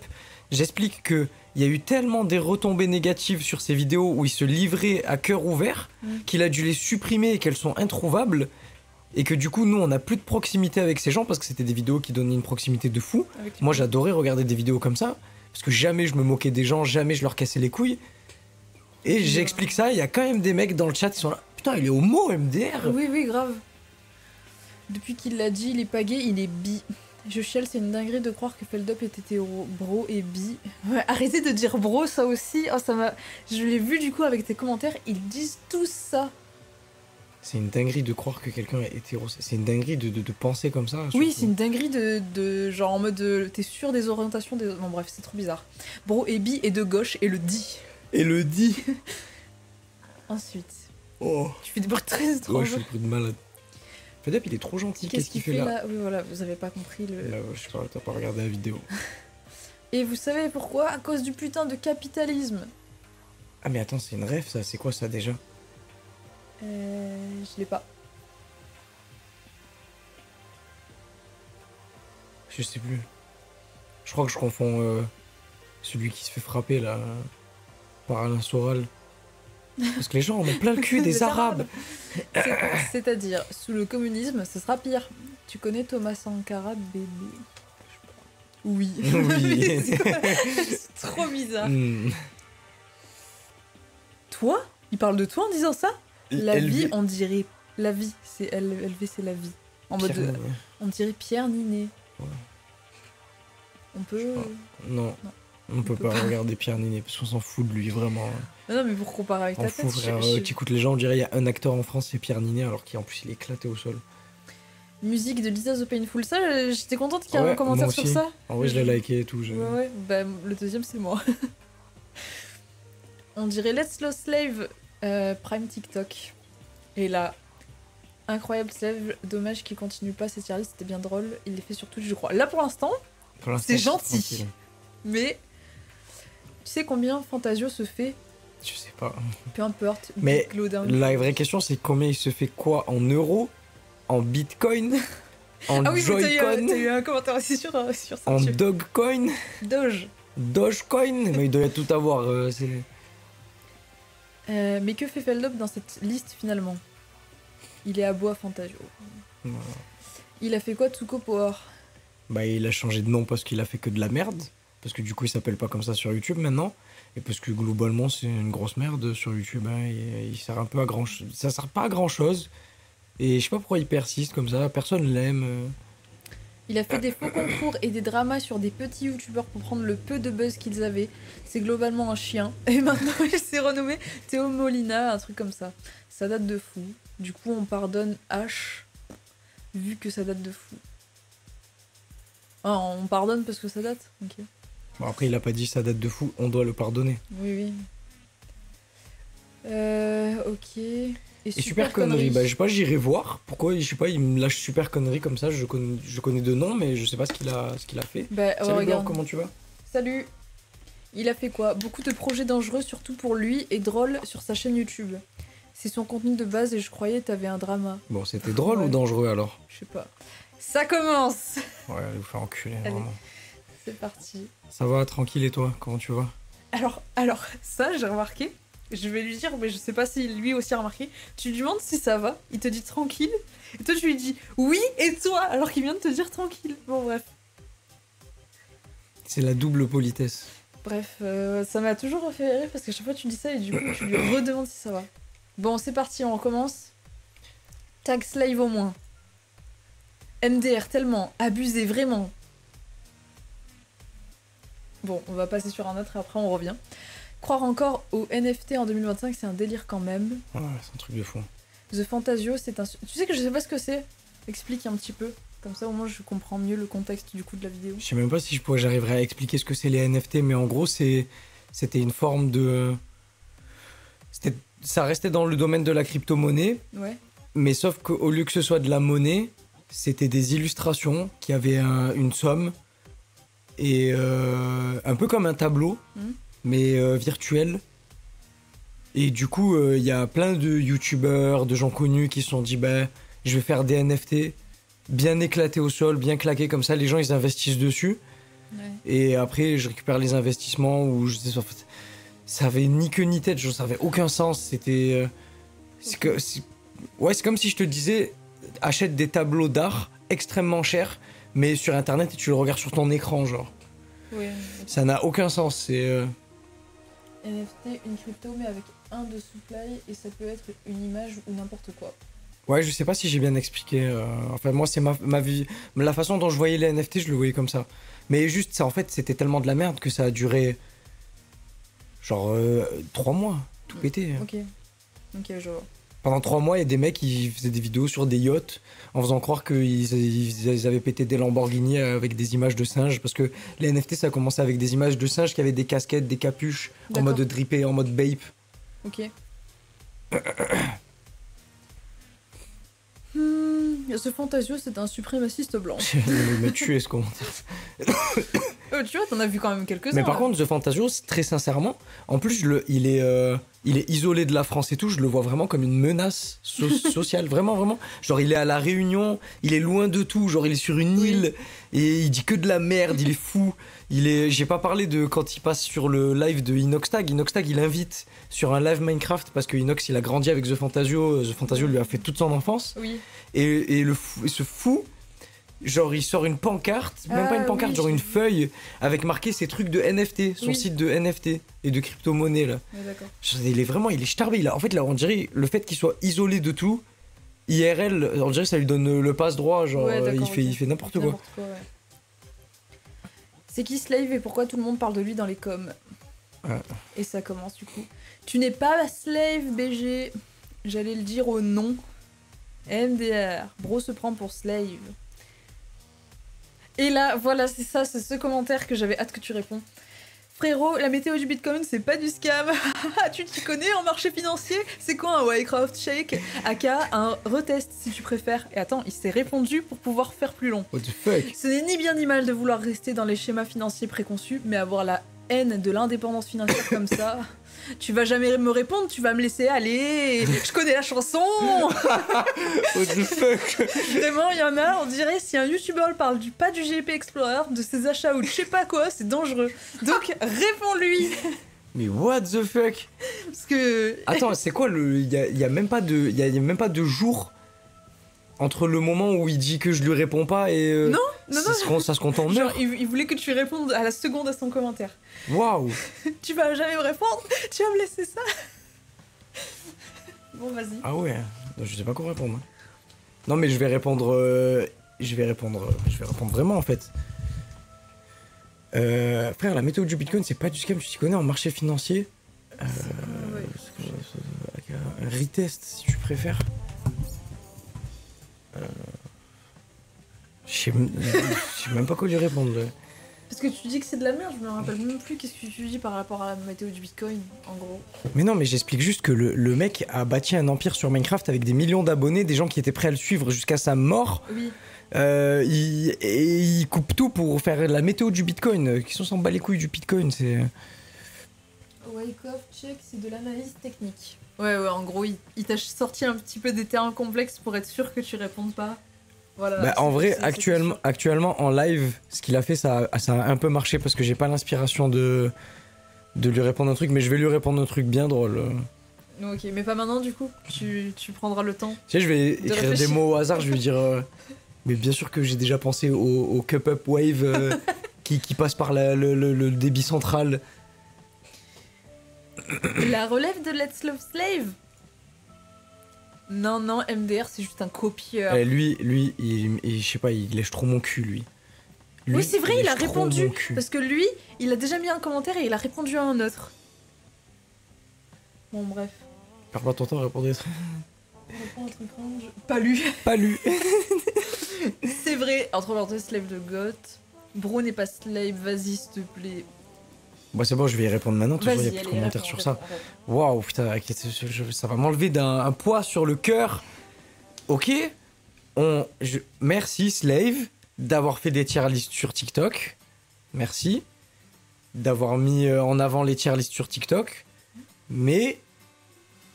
j'explique que il y a eu tellement des retombées négatives sur ces vidéos où il se livrait à cœur ouvert qu'il a dû les supprimer et qu'elles sont introuvables. Et que du coup, nous, on n'a plus de proximité avec ces gens parce que c'était des vidéos qui donnaient une proximité de fou. Avec les- Moi, j'adorais regarder des vidéos comme ça parce que jamais je me moquais des gens, jamais je leur cassais les couilles. Et j'explique ça, il y a quand même des mecs dans le chat qui sont là. Putain, il est homo, MDR. Oui, oui, grave. Depuis qu'il l'a dit, il est pas gay, il est bi. Je chiale, c'est une dinguerie de croire que Feldup est hétéro, bro et bi. Ouais, arrêtez de dire bro, ça aussi. Oh, ça m'a. Je l'ai vu du coup avec tes commentaires, ils disent tous ça. C'est une dinguerie de croire que quelqu'un est hétéro. C'est une dinguerie de penser comme ça. Oui, surtout. c'est une dinguerie de genre en mode t'es sûr des orientations des. Bon, bref, c'est trop bizarre. Bro et bi est de gauche et le dit. Et le dit. Ensuite, Oh. tu fais des bruits très Ouais, étranges. je suis pris de malade. Feldup, il est trop gentil. Qu'est-ce qu'il fait là Oui, voilà, vous avez pas compris le. Là, je sais pas, t'as pas regardé la vidéo. Et vous savez pourquoi? À cause du putain de capitalisme. Ah, mais attends, c'est une rêve ça. C'est quoi ça déjà? Je l'ai pas. Je sais plus. Je crois que je confonds celui qui se fait frapper là par Alain Soral. Parce que les gens en ont plein le cul des Arabes. C'est-à-dire, sous le communisme, ce sera pire. Tu connais Thomas Sankara, bébé? Oui. Oui. C'est trop bizarre. Hmm. Toi? Il parle de toi en disant ça? La LV. vie, on dirait. La vie, c'est LV, c'est la vie. En mode. Pierre- On dirait Pierre Ninet. Ouais. On peut. Je sais Non. Non. On peut pas regarder Pierre Ninet parce qu'on s'en fout de lui vraiment. Non, mais pour comparer avec On ta fout, tête, frère. T'écoutes les gens, on dirait il y a un acteur en France, c'est Pierre Ninet, alors qu'en plus il est éclaté au sol. Musique de Lisa The Painful, ça, j'étais contente qu'il y ait Ouais, un commentaire moi sur aussi. ça. En vrai, je l'ai liké et tout. Ouais, ouais, bah le deuxième c'est moi. On dirait Let's Slow Slave Prime TikTok. Et là, incroyable Slave, dommage qu'il continue pas cette série, c'était bien drôle. Il les fait sur Twitch, je crois. Là pour l'instant, Pour l'instant, c'est gentil. tranquille. mais tu sais combien Fantasio se fait? Je sais pas. Peu importe. Mais Big Lowdown. La vraie question, c'est combien il se fait quoi en euros, en bitcoin, en Ah oui, mais joycon, t'as eu un commentaire aussi sur ça. en dessus. dogcoin, Doge. dogecoin. Mais il doit tout avoir. Mais que fait Feldup dans cette liste finalement? Il est à bois Fantasio. Voilà. Il a fait quoi Tsuko Power? Bah, il a changé de nom parce qu'il a fait que de la merde. Parce que du coup, il s'appelle pas comme ça sur YouTube maintenant. Et parce que globalement, c'est une grosse merde sur YouTube. Hein. Il sert un peu à grand chose. Ça sert pas à grand chose. Et je sais pas pourquoi il persiste comme ça. Personne l'aime. Il a fait des faux concours et des dramas sur des petits youtubeurs pour prendre le peu de buzz qu'ils avaient. C'est globalement un chien. Et maintenant, il s'est renommé Théo Molina, un truc comme ça. Ça date de fou. Du coup, on pardonne H, vu que ça date de fou. Ah, on pardonne parce que ça date. Ok. Bon, après, il a pas dit ça date de fou, on doit le pardonner. Oui, oui. Ok. Et super connerie, bah je sais pas, j'irai voir. Pourquoi, je sais pas, il me lâche super connerie comme ça, je connais de nom, mais je sais pas ce qu'il a fait. Bah, Salut regarde. Blanc, comment tu vas? Salut. Il a fait quoi? Beaucoup de projets dangereux, surtout pour lui, et drôles sur sa chaîne YouTube. C'est son contenu de base et je croyais t'avais un drama. Bon, c'était drôle Ouais. ou dangereux alors? Je sais pas. Ça commence. Ouais, allez vous faire enculer, Allez. vraiment. C'est parti. Ça va, tranquille, et toi? Comment tu vas? Alors, ça, j'ai remarqué. Je vais lui dire, mais je sais pas si lui aussi a remarqué. Tu lui demandes si ça va, il te dit tranquille. Et toi, tu lui dis oui, et toi? Alors qu'il vient de te dire tranquille. Bon, bref. C'est la double politesse. Bref, ça m'a toujours fait rire parce qu'à chaque fois tu dis ça et du coup tu lui redemandes si ça va. Bon, c'est parti, on recommence. Tag Slave au moins. MDR tellement, abusé vraiment. Bon, on va passer sur un autre et après on revient. Croire encore aux NFT en 2025, c'est un délire quand même. Ouais, c'est un truc de fou. The Fantasio, c'est un... Tu sais que je sais pas ce que c'est? Explique un petit peu. Comme ça, au moins, je comprends mieux le contexte du coup de la vidéo. Je sais même pas si j'arriverai à expliquer ce que c'est les NFT, mais en gros, c'était une forme de... Ça restait dans le domaine de la crypto-monnaie, Ouais. mais sauf qu'au lieu que ce soit de la monnaie, c'était des illustrations qui avaient une somme, et un peu comme un tableau, mais virtuel. Et du coup, il y a plein de youtubeurs, de gens connus qui se sont dit, bah, je vais faire des NFT bien éclatés au sol, bien claqués comme ça, les gens ils investissent dessus. Ouais. Et après, je récupère les investissements où en fait, ça avait ni queue ni tête, ça avait aucun sens. C'était. Ouais, c'est comme si je te disais, achète des tableaux d'art extrêmement chers, mais sur internet et tu le regardes sur ton écran, genre. Ouais. Ça n'a aucun sens, c'est. NFT, une crypto, mais avec un de supply, et ça peut être une image ou n'importe quoi. Ouais, je sais pas si j'ai bien expliqué. Enfin, moi, c'est ma vie. La façon dont je voyais les NFT, je le voyais comme ça. Mais juste, ça, en fait, c'était tellement de la merde que ça a duré. Genre 3 mois, tout pété. Ok, je vois. Pendant 3 mois, il y a des mecs qui faisaient des vidéos sur des yachts en faisant croire qu'ils avaient pété des Lamborghini avec des images de singes. Parce que les NFT, ça a commencé avec des images de singes qui avaient des casquettes, des capuches, en D'accord. mode drippé, en mode bape. Ok. Ce Fantasio, c'est un suprémaciste blanc. Il m'a tué ce commentaire. Tu vois, t'en as vu quand même quelques-uns. Mais par là. contre, The Fantasio, très sincèrement, en plus, il est isolé de la France et tout, je le vois vraiment comme une menace sociale, vraiment, vraiment. Genre, il est à La Réunion, il est loin de tout, genre, il est sur une île, et il dit que de la merde, il est fou. J'ai pas parlé de quand il passe sur le live de Inoxtag. Inoxtag, il invite sur un live Minecraft, parce que Inox, il a grandi avec The Fantasio lui a fait toute son enfance. Oui. Et ce fou, genre il sort une pancarte, même pas une pancarte, oui, genre j'ai une vu. feuille avec marqué ses trucs de NFT, son Oui. site de NFT et de crypto-monnaie là. Ouais, d'accord. Genre, il est starbé. En fait, là, on dirait le fait qu'il soit isolé de tout, IRL, on dirait que ça lui donne le passe-droit, genre Ouais, d'accord, il fait n'importe quoi. Ouais. C'est qui Slave et pourquoi tout le monde parle de lui dans les coms? Ouais. Et ça commence du coup. Tu n'es pas Slave, BG. J'allais le dire au nom. MDR. Bro se prend pour Slave. Et là, voilà, c'est ça, c'est ce commentaire que j'avais hâte que tu réponds. Frérot, la météo du Bitcoin, c'est pas du scam. Tu t'y connais en marché financier? C'est quoi un Wycroft Shake? Aka, un retest si tu préfères. Et attends, il s'est répondu pour pouvoir faire plus long. What the fuck? Ce n'est ni bien ni mal de vouloir rester dans les schémas financiers préconçus, mais avoir la haine de l'indépendance financière comme ça, tu vas jamais me répondre, tu vas me laisser aller. Je connais la chanson. What the fuck? Vraiment, il y en a, on dirait si un youtubeur parle pas du GP Explorer, de ses achats ou de je sais pas quoi, c'est dangereux. Donc réponds-lui. Mais what the fuck? Parce que... Attends, c'est quoi il y a même pas de jour entre le moment où il dit que je lui réponds pas et Non, ça se compte en genre, heures. il voulait que tu répondes à la seconde à son commentaire. Waouh. Tu vas jamais me répondre? Tu vas me laisser ça? Bon, vas-y. Ah ouais, je sais pas quoi répondre. Non mais je vais répondre je vais répondre vraiment en fait. Frère, la météo du Bitcoin, c'est pas du scam, tu t'y connais en marché financier. Un retest si tu préfères. Je sais même pas quoi lui répondre. Parce que tu dis que c'est de la merde, je me rappelle même plus qu'est-ce que tu dis par rapport à la météo du Bitcoin, en gros. Mais non, mais j'explique juste que le mec a bâti un empire sur Minecraft avec des millions d'abonnés, des gens qui étaient prêts à le suivre jusqu'à sa mort. Oui. Il coupe tout pour faire la météo du Bitcoin. Qui s'en bat les couilles du Bitcoin, c'est... Wyckoff check, c'est de l'analyse technique. Ouais, en gros, il t'a sorti un petit peu des termes complexes pour être sûr que tu répondes pas. Voilà, bah, en vrai, actuellement en live, ce qu'il a fait, ça a un peu marché parce que j'ai pas l'inspiration de lui répondre un truc, mais je vais lui répondre un truc bien drôle. Ok, mais pas maintenant du coup, tu prendras le temps. Tu sais, je vais écrire des mots au hasard, je vais lui dire. Mais bien sûr que j'ai déjà pensé au Cup Up Wave qui passe par le débit central. La relève de Let's Love Slave. Non, MDR, c'est juste un copieur. Lui, je sais pas, il lèche trop mon cul, lui. Oui, c'est vrai, il a répondu. Parce que lui, il a déjà mis un commentaire et il a répondu à un autre. Bon, bref. Perds pas ton temps à répondre des trucs. Pas lu. Pas lu. C'est vrai. Entre parenthèses, slave de goth. Bro n'est pas slave, vas-y, s'il te plaît. Bon, c'est bon, je vais y répondre maintenant. Toujours, il y a plus de commentaires sur ça. Waouh, putain, ça va m'enlever un poids sur le cœur. Ok. Merci, Slave, d'avoir fait des tier lists sur TikTok. Merci. D'avoir mis en avant les tier lists sur TikTok. Mais.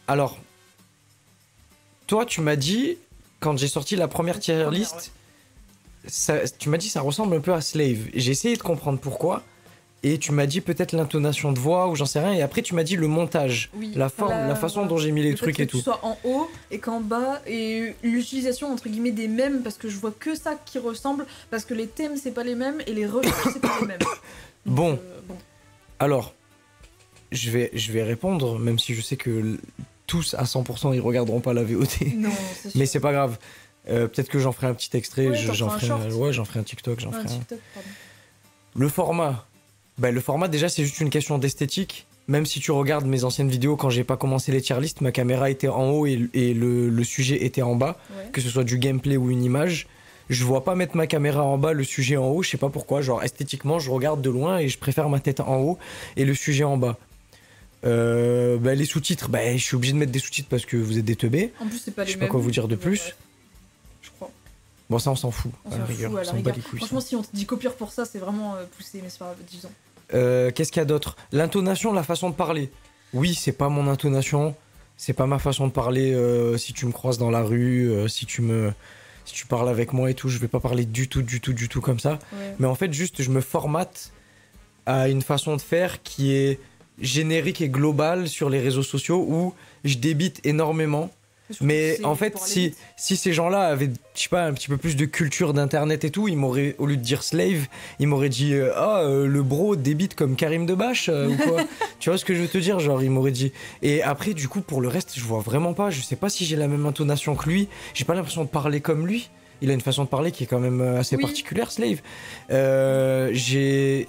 Alors. Toi, tu m'as dit, quand j'ai sorti la première tier list, tu m'as dit ça ressemble un peu à Slave. J'ai essayé de comprendre pourquoi. Et tu m'as dit peut-être l'intonation de voix ou j'en sais rien. Et après, tu m'as dit le montage, oui, la forme, la façon dont j'ai mis les trucs et tout. Que tu sois en haut et qu'en bas, et l'utilisation entre guillemets des mèmes, parce que je vois que ça qui ressemble, parce que les thèmes c'est pas les mêmes et les recherches c'est pas les mêmes. Donc, bon. Alors, je vais répondre, même si je sais que tous à 100% ils regarderont pas la VOD. Non, c'est sûr. Mais c'est pas grave. Peut-être que j'en ferai un petit extrait, ouais, j'en ferai un TikTok, TikTok, Le format. Bah, le format, déjà, c'est juste une question d'esthétique. Même si tu regardes mes anciennes vidéos, quand j'ai pas commencé les tier lists, ma caméra était en haut et le sujet était en bas. Ouais. Que ce soit du gameplay ou une image. Je vois pas mettre ma caméra en bas, le sujet en haut. Je sais pas pourquoi. Genre, esthétiquement, je regarde de loin et je préfère ma tête en haut et le sujet en bas. Bah, les sous-titres, bah, je suis obligé de mettre des sous-titres parce que vous êtes des teubés. En plus, c'est pas les mêmes. Je sais pas quoi vous dire de plus. Ouais. Je crois. Bon, ça, on s'en fout. À la rigueur. On s'en bat les couilles. Franchement, si on te dit copieur pour ça, c'est vraiment poussé, mais c'est pas grave, disons. Qu'est-ce qu'il y a d'autre? L'intonation, la façon de parler. Oui, c'est pas mon intonation, c'est pas ma façon de parler. Si tu me croises dans la rue, si tu parles avec moi et tout, je vais pas parler du tout comme ça. Ouais. Mais en fait, juste, je me formate à une façon de faire qui est générique et globale sur les réseaux sociaux où je débite énormément. Mais en fait, si ces gens-là avaient, je sais pas, un petit peu plus de culture d'internet et tout, ils m'auraient, au lieu de dire slave, ils m'auraient dit le bro débite comme Karim Debache ou quoi. Tu vois ce que je veux te dire? Genre, ils m'auraient dit. Et après, du coup, pour le reste, je vois vraiment pas. Je sais pas si j'ai la même intonation que lui. J'ai pas l'impression de parler comme lui. Il a une façon de parler qui est quand même assez particulière, Slave. J'ai.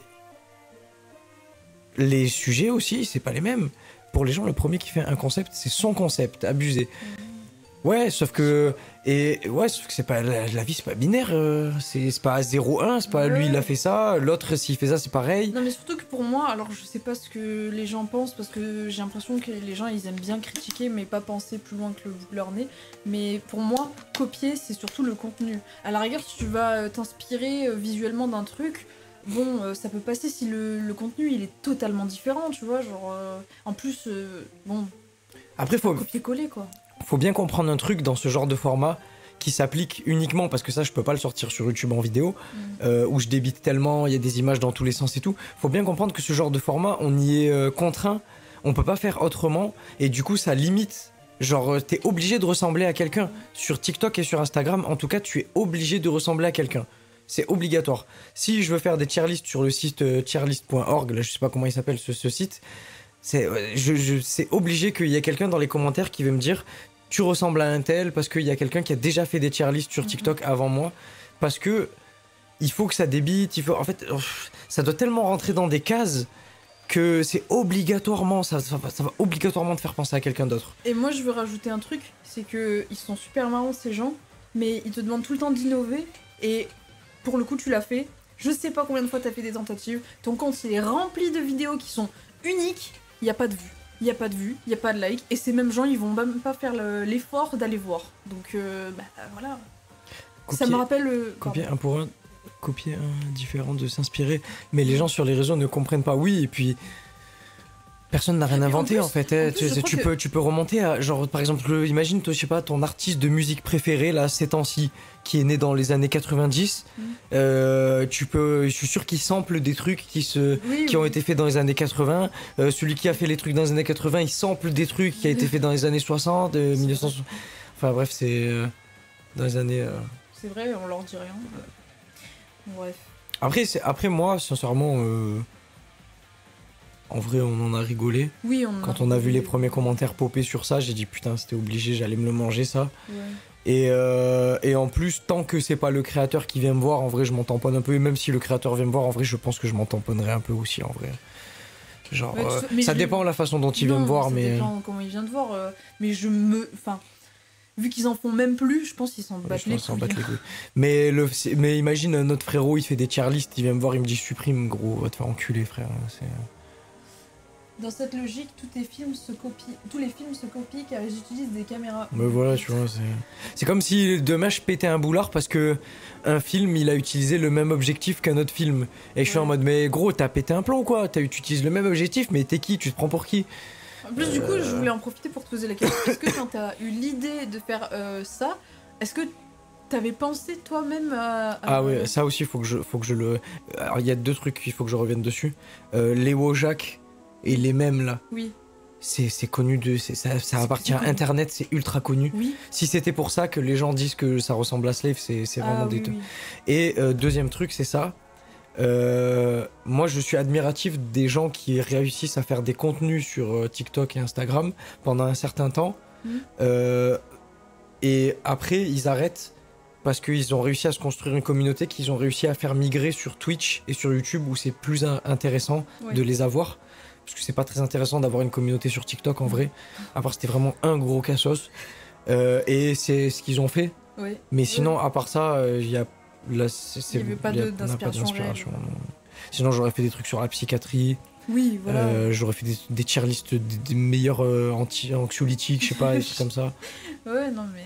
Les sujets aussi, c'est pas les mêmes. Pour les gens, le premier qui fait un concept, c'est son concept, abusé. Ouais, sauf que c'est pas la vie, c'est pas binaire, c'est pas 0-1, c'est pas lui il a fait ça, l'autre s'il fait ça c'est pareil. Non mais surtout que pour moi, alors je sais pas ce que les gens pensent parce que j'ai l'impression que les gens ils aiment bien critiquer mais pas penser plus loin que leur nez. Mais pour moi, copier c'est surtout le contenu. À la rigueur, si tu vas t'inspirer visuellement d'un truc. Bon, ça peut passer si le contenu il est totalement différent, tu vois, genre en plus bon. Après faut copier-coller quoi. Faut bien comprendre un truc dans ce genre de format qui s'applique uniquement parce que ça je peux pas le sortir sur YouTube en vidéo où je débite tellement, il y a des images dans tous les sens et tout. Faut bien comprendre que ce genre de format on y est contraint, on peut pas faire autrement et du coup ça limite. Genre t'es obligé de ressembler à quelqu'un sur TikTok et sur Instagram. En tout cas tu es obligé de ressembler à quelqu'un. C'est obligatoire. Si je veux faire des tier lists sur le site tierlist.org, là je sais pas comment il s'appelle ce site, c'est obligé qu'il y ait quelqu'un dans les commentaires qui veut me dire tu ressembles à un tel parce qu'il y a quelqu'un qui a déjà fait des tier lists sur TikTok avant moi. parce que il faut que ça débite, en fait, ça doit tellement rentrer dans des cases que c'est obligatoirement, ça va obligatoirement te faire penser à quelqu'un d'autre. Et moi, je veux rajouter un truc, c'est que ils sont super marrants ces gens, mais ils te demandent tout le temps d'innover, et pour le coup, tu l'as fait. Je sais pas combien de fois t'as fait des tentatives. Ton compte, il est rempli de vidéos qui sont uniques. Il n'y a pas de vues. Il n'y a pas de vues, il n'y a pas de like. Et ces mêmes gens, ils vont même pas faire l'effort d'aller voir. Donc, voilà. Ça me rappelle... copier un pour un, copier un différent, de s'inspirer. Mais les gens sur les réseaux ne comprennent pas. Oui, et puis... Personne n'a rien inventé en fait. Tu peux remonter à, genre, par exemple, imagine, toi, je sais pas, ton artiste de musique préféré, là, ces temps-ci, qui est né dans les années 90. Je suis sûr qu'il sample des trucs qui ont été faits dans les années 80. Celui qui a fait les trucs dans les années 80, il sample des trucs qui a été fait dans les années 60, 1960. Enfin bref, c'est dans les années. C'est vrai, on leur dit rien. Bref. Après moi, sincèrement. En vrai, on en a rigolé. Oui, quand on a vu les premiers commentaires popper sur ça, j'ai dit putain, c'était obligé, j'allais me le manger ça. Ouais. Et en plus, tant que c'est pas le créateur qui vient me voir, en vrai, je m'en tamponne un peu. Et même si le créateur vient me voir, en vrai, je pense que je m'en tamponnerai un peu aussi, en vrai. Genre, ça dépend de la façon dont il vient me voir, mais. Ça dépend comment il vient te voir. Mais enfin, vu qu'ils en font même plus, je pense qu'ils s'en battent les couilles. Mais imagine notre frérot, il fait des tier lists, il vient me voir, il me dit supprime, gros, va te faire enculer, frère. Dans cette logique, tous les films se copient car ils utilisent des caméras. Mais voilà, tu vois, c'est comme si demain je pétais un boulard parce que un film, il a utilisé le même objectif qu'un autre film. Et je suis en mode, mais gros, t'as pété un plan ou quoi? Tu utilises le même objectif, mais t'es qui? Tu te prends pour qui? En plus, du coup, je voulais en profiter pour te poser la question. Est-ce que quand t'as eu l'idée de faire ça, est-ce que t'avais pensé toi-même à... Ah ouais, ça aussi, faut que je le... Alors, il y a deux trucs qu'il faut que je revienne dessus. Les Wojak et les mêmes là. Oui. C'est connu, ça appartient à Internet, c'est ultra connu. Oui. Si c'était pour ça que les gens disent que ça ressemble à Slave, c'est vraiment des... Oui. Et deuxième truc, c'est ça. Moi, je suis admiratif des gens qui réussissent à faire des contenus sur TikTok et Instagram pendant un certain temps. Et après, ils arrêtent parce qu'ils ont réussi à se construire une communauté qu'ils ont réussi à faire migrer sur Twitch et sur YouTube où c'est plus intéressant de les avoir. Parce que c'est pas très intéressant d'avoir une communauté sur TikTok en vrai. À part c'était vraiment un gros cassos. Et c'est ce qu'ils ont fait. Oui. Mais sinon, à part ça, il y a... Là, il n'y avait pas d'inspiration. Sinon, j'aurais fait des trucs sur la psychiatrie. Oui, voilà. J'aurais fait des tier lists des meilleurs anxiolytiques, je sais pas, des trucs comme ça. Ouais, non, mais...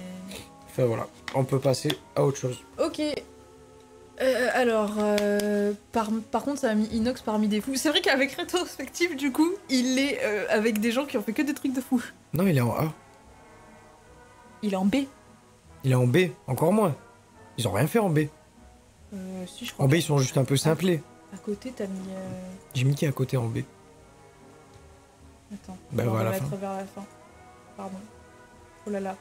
Enfin, voilà. On peut passer à autre chose. Ok. Alors, par contre, ça a mis Inox parmi des fous. C'est vrai qu'avec rétrospective, du coup, il est avec des gens qui ont fait que des trucs de fous. Non, il est en A. Il est en B. Il est en B, encore moins. Ils ont rien fait en B. Si, je crois. En B, ils sont juste un peu simplés. À côté, t'as mis... J'ai mis qui à côté en B? Attends, bah, on va la mettre fin. vers la fin. Pardon. Oh là là.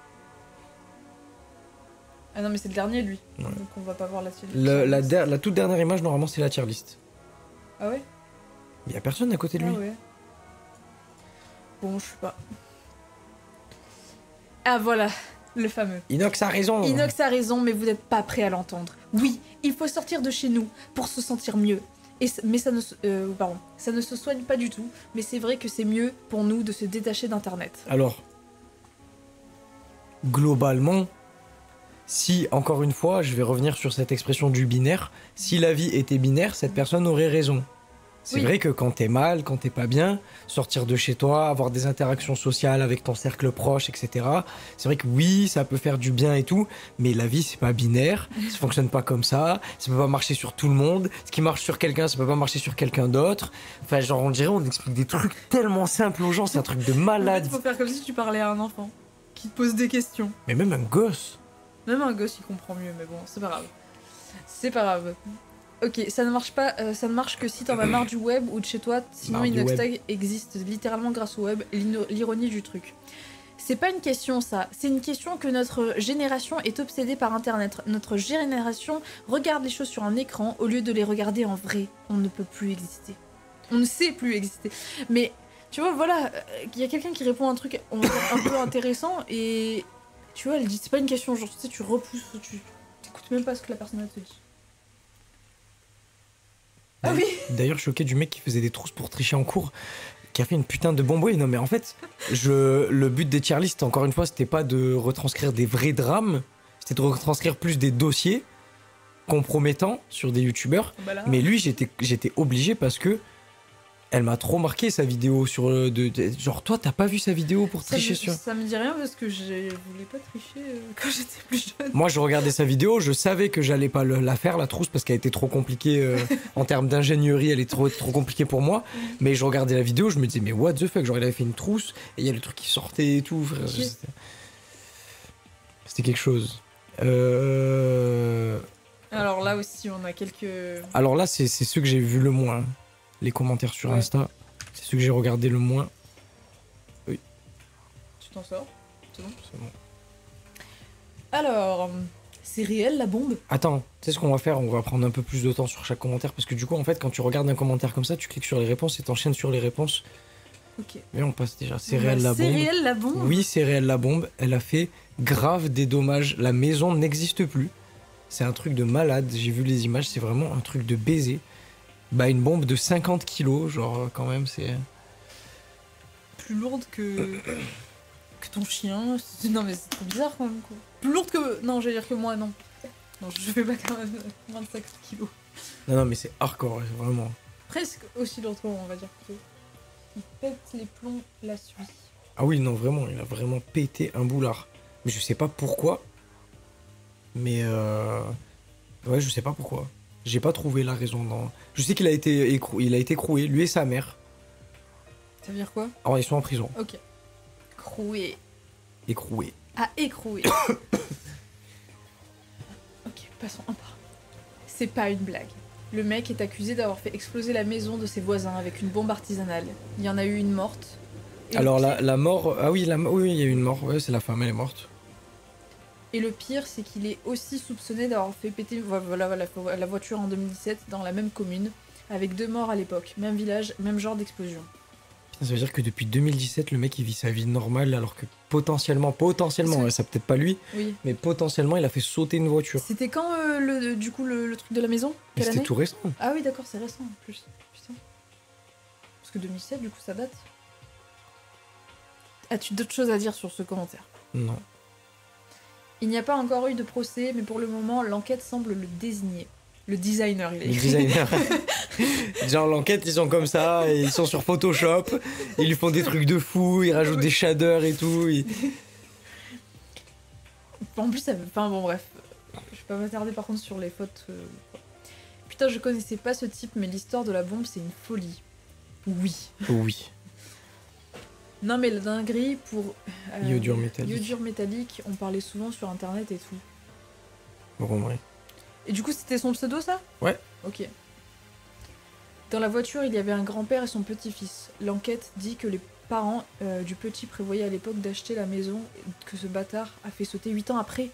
Ah non, mais c'est le dernier, lui. Ouais. Donc on va pas voir la suite. La toute dernière image, normalement, c'est la tier list. Ah ouais? Il y a personne à côté de lui. Ah ouais. Bon, je sais pas. Ah voilà, le fameux. Inox a raison. Inox a raison, mais vous n'êtes pas prêt à l'entendre. Oui, il faut sortir de chez nous pour se sentir mieux. Mais ça ne se soigne pas du tout. Mais c'est vrai que c'est mieux pour nous de se détacher d'Internet. Alors, globalement, si, encore une fois, je vais revenir sur cette expression du binaire, si la vie était binaire, cette personne aurait raison. C'est vrai que quand t'es mal, quand t'es pas bien, sortir de chez toi, avoir des interactions sociales avec ton cercle proche, etc. C'est vrai que oui, ça peut faire du bien et tout, mais la vie, c'est pas binaire, ça fonctionne pas comme ça peut pas marcher sur tout le monde, ce qui marche sur quelqu'un, ça peut pas marcher sur quelqu'un d'autre. Enfin, genre, on dirait, on explique des trucs tellement simples aux gens, c'est un truc de malade. Il faut faire comme si tu parlais à un enfant, qui te pose des questions. Mais même un gosse. Même un gosse, il comprend mieux, mais bon, c'est pas grave. C'est pas grave. Ok, ça ne marche pas, ça ne marche que si t'en as marre du web ou de chez toi, sinon Inoxtag existe littéralement grâce au web, l'ironie du truc. C'est pas une question ça, c'est une question que notre génération est obsédée par internet. Notre génération regarde les choses sur un écran au lieu de les regarder en vrai. On ne peut plus exister. On ne sait plus exister. Mais tu vois, voilà, il y a quelqu'un qui répond à un truc un peu intéressant et tu vois, elle dit c'est pas une question, genre tu sais, tu repousses, tu t'écoutes sais même pas ce que la personne te dit. Ah oui. D'ailleurs, choqué du mec qui faisait des trousses pour tricher en cours, qui a fait une putain de bombe. Oui, non, mais en fait, le but des tier lists, encore une fois, c'était pas de retranscrire des vrais drames, c'était de retranscrire plus des dossiers compromettants sur des youtubeurs. Bah là. Mais lui, j'étais obligé parce que elle m'a trop marqué sa vidéo sur genre toi t'as pas vu sa vidéo pour tricher sur. Ça me dit rien parce que je voulais pas tricher quand j'étais plus jeune. Moi je regardais sa vidéo, je savais que j'allais pas la faire la trousse parce qu'elle était trop compliquée en termes d'ingénierie, elle est trop compliquée pour moi. Mais je regardais la vidéo, je me disais mais what the fuck, genre il avait fait une trousse et il y a le truc qui sortait et tout. Frère, c'était quelque chose. Alors là aussi on a quelques. Alors là c'est ceux que j'ai vu le moins. Les commentaires sur Insta, c'est ceux que j'ai regardé le moins. Oui. Tu t'en sors? C'est bon? C'est bon. Alors, c'est réel la bombe? Attends, tu sais ce qu'on va faire? On va prendre un peu plus de temps sur chaque commentaire parce que du coup, en fait, quand tu regardes un commentaire comme ça, tu cliques sur les réponses et t'enchaînes sur les réponses. Ok. Mais on passe déjà. C'est réel la bombe. C'est réel la bombe? Oui, c'est réel la bombe. Elle a fait grave des dommages. La maison n'existe plus. C'est un truc de malade. J'ai vu les images, c'est vraiment un truc de baiser. Bah, une bombe de 50 kilos, genre, quand même, c'est. Plus lourde que ton chien. Non, mais c'est trop bizarre quand même, quoi. Plus lourde que. Non, j'allais dire que moi, non. Non, je fais pas quand même moins de 50 kilos. Non, mais c'est hardcore, vraiment. Presque aussi lourde que moi, on va dire. Il pète les plombs la suie. Ah oui, non, vraiment, il a vraiment pété un boulard. Mais je sais pas pourquoi. Mais ouais, je sais pas pourquoi. J'ai pas trouvé la raison dans. Je sais qu'il a été écroué, lui et sa mère. Ça veut dire quoi? Alors ils sont en prison. Ok. Écroué. Écroué. Ah, écroué. Ok, passons un par. C'est pas une blague. Le mec est accusé d'avoir fait exploser la maison de ses voisins avec une bombe artisanale. Il y en a eu une morte. Et alors la mort. Ah oui, oui, il y a eu une mort. Ouais, c'est la femme, elle est morte. Et le pire, c'est qu'il est aussi soupçonné d'avoir fait péter la voiture en 2017 dans la même commune, avec 2 morts à l'époque, même village, même genre d'explosion. Ça veut dire que depuis 2017, le mec il vit sa vie normale, alors que potentiellement, ça peut-être pas lui, oui. Mais potentiellement il a fait sauter une voiture. C'était quand du coup le truc de la maison? C'était tout récent. Ah oui, d'accord, c'est récent en plus. Putain. Parce que 2007, du coup, ça date. As-tu d'autres choses à dire sur ce commentaire? Non. Il n'y a pas encore eu de procès, mais pour le moment, l'enquête semble le désigner. Le designer, il est. Le designer. Genre l'enquête, ils sont comme ça, et ils sont sur Photoshop, ils lui font des trucs de fou, ils rajoutent des shaders et tout. En plus, enfin bon, bref. Je vais pas m'attarder par contre sur les fautes. Putain, je connaissais pas ce type, mais l'histoire de la bombe, c'est une folie. Oui. Oui. Non, mais la dinguerie pour. Iodure métallique. Iodure métallique, on parlait souvent sur internet et tout. Bon, ouais. Et du coup, c'était son pseudo, ça? Ouais. Ok. Dans la voiture, il y avait un grand-père et son petit-fils. L'enquête dit que les parents du petit prévoyaient à l'époque d'acheter la maison que ce bâtard a fait sauter 8 ans après.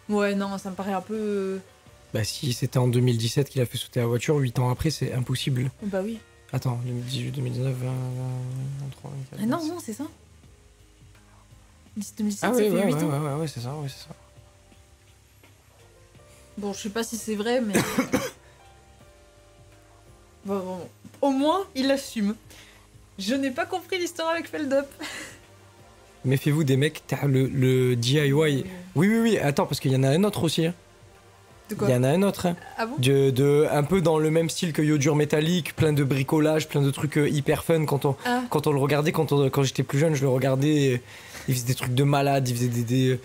Ouais, non, ça me paraît un peu. Bah, si c'était en 2017 qu'il a fait sauter la voiture, 8 ans après, c'est impossible. Bah oui. Attends, 2018, 2019, 2023, 2024. Ah non, c'est ça. 2017, ah ça oui, fait 8 ans. Ouais, c'est ça, c'est ça. Bon, je sais pas si c'est vrai, mais. Bon. Au moins, il assume. Je n'ai pas compris l'histoire avec Feldup. Méfiez-vous des mecs, t'as le DIY. Oui, attends, parce qu'il y en a un autre aussi. Hein. De quoi? Il y en a un autre. Hein. Ah bon? Un peu dans le même style que Iodure métallique, plein de bricolage, plein de trucs hyper fun. Quand on le regardait, quand j'étais plus jeune, je le regardais. Il faisait des trucs de malade, il faisait des...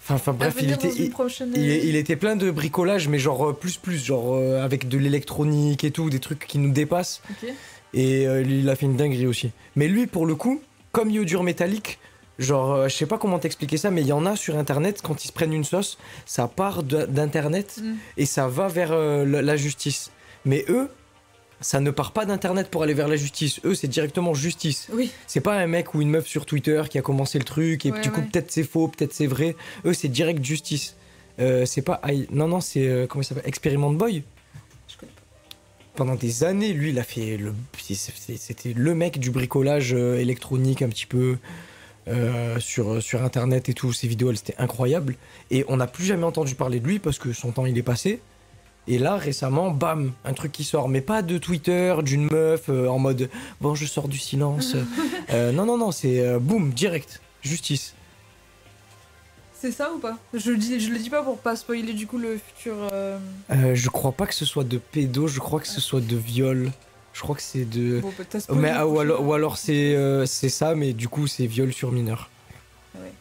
Enfin bref, il était plein de bricolage, mais genre genre avec de l'électronique et tout, des trucs qui nous dépassent. Okay. Et il a fait une dinguerie aussi. Mais lui, pour le coup, comme Iodure métallique, genre, je sais pas comment t'expliquer ça, mais il y en a sur internet, quand ils se prennent une sauce, ça part d'internet et ça va vers la justice. Mais eux, ça ne part pas d'internet pour aller vers la justice. Eux, c'est directement justice. Oui. C'est pas un mec ou une meuf sur Twitter qui a commencé le truc et du coup, peut-être c'est faux, peut-être c'est vrai. Eux, c'est direct justice. C'est pas. Non, c'est. Comment il s'appelle? Experiment Boy. Je connais pas. Pendant des années, lui, il a fait. C'était le mec du bricolage électronique un petit peu. sur internet et tout. Ses vidéos, elles étaient incroyables. Et on n'a plus jamais entendu parler de lui parce que son temps il est passé. Et là, récemment, bam, un truc qui sort. Mais pas de Twitter, d'une meuf en mode bon, je sors du silence. Non, c'est boum, direct. Justice. C'est ça ou pas? Je le dis pas pour pas spoiler du coup le futur. Je crois pas que ce soit de pédo, je crois que ce soit de viol. Je crois que c'est de. Bon, bah, t'as spoilé, Mais, ou alors c'est ça, mais du coup c'est viol sur mineur. Ouais.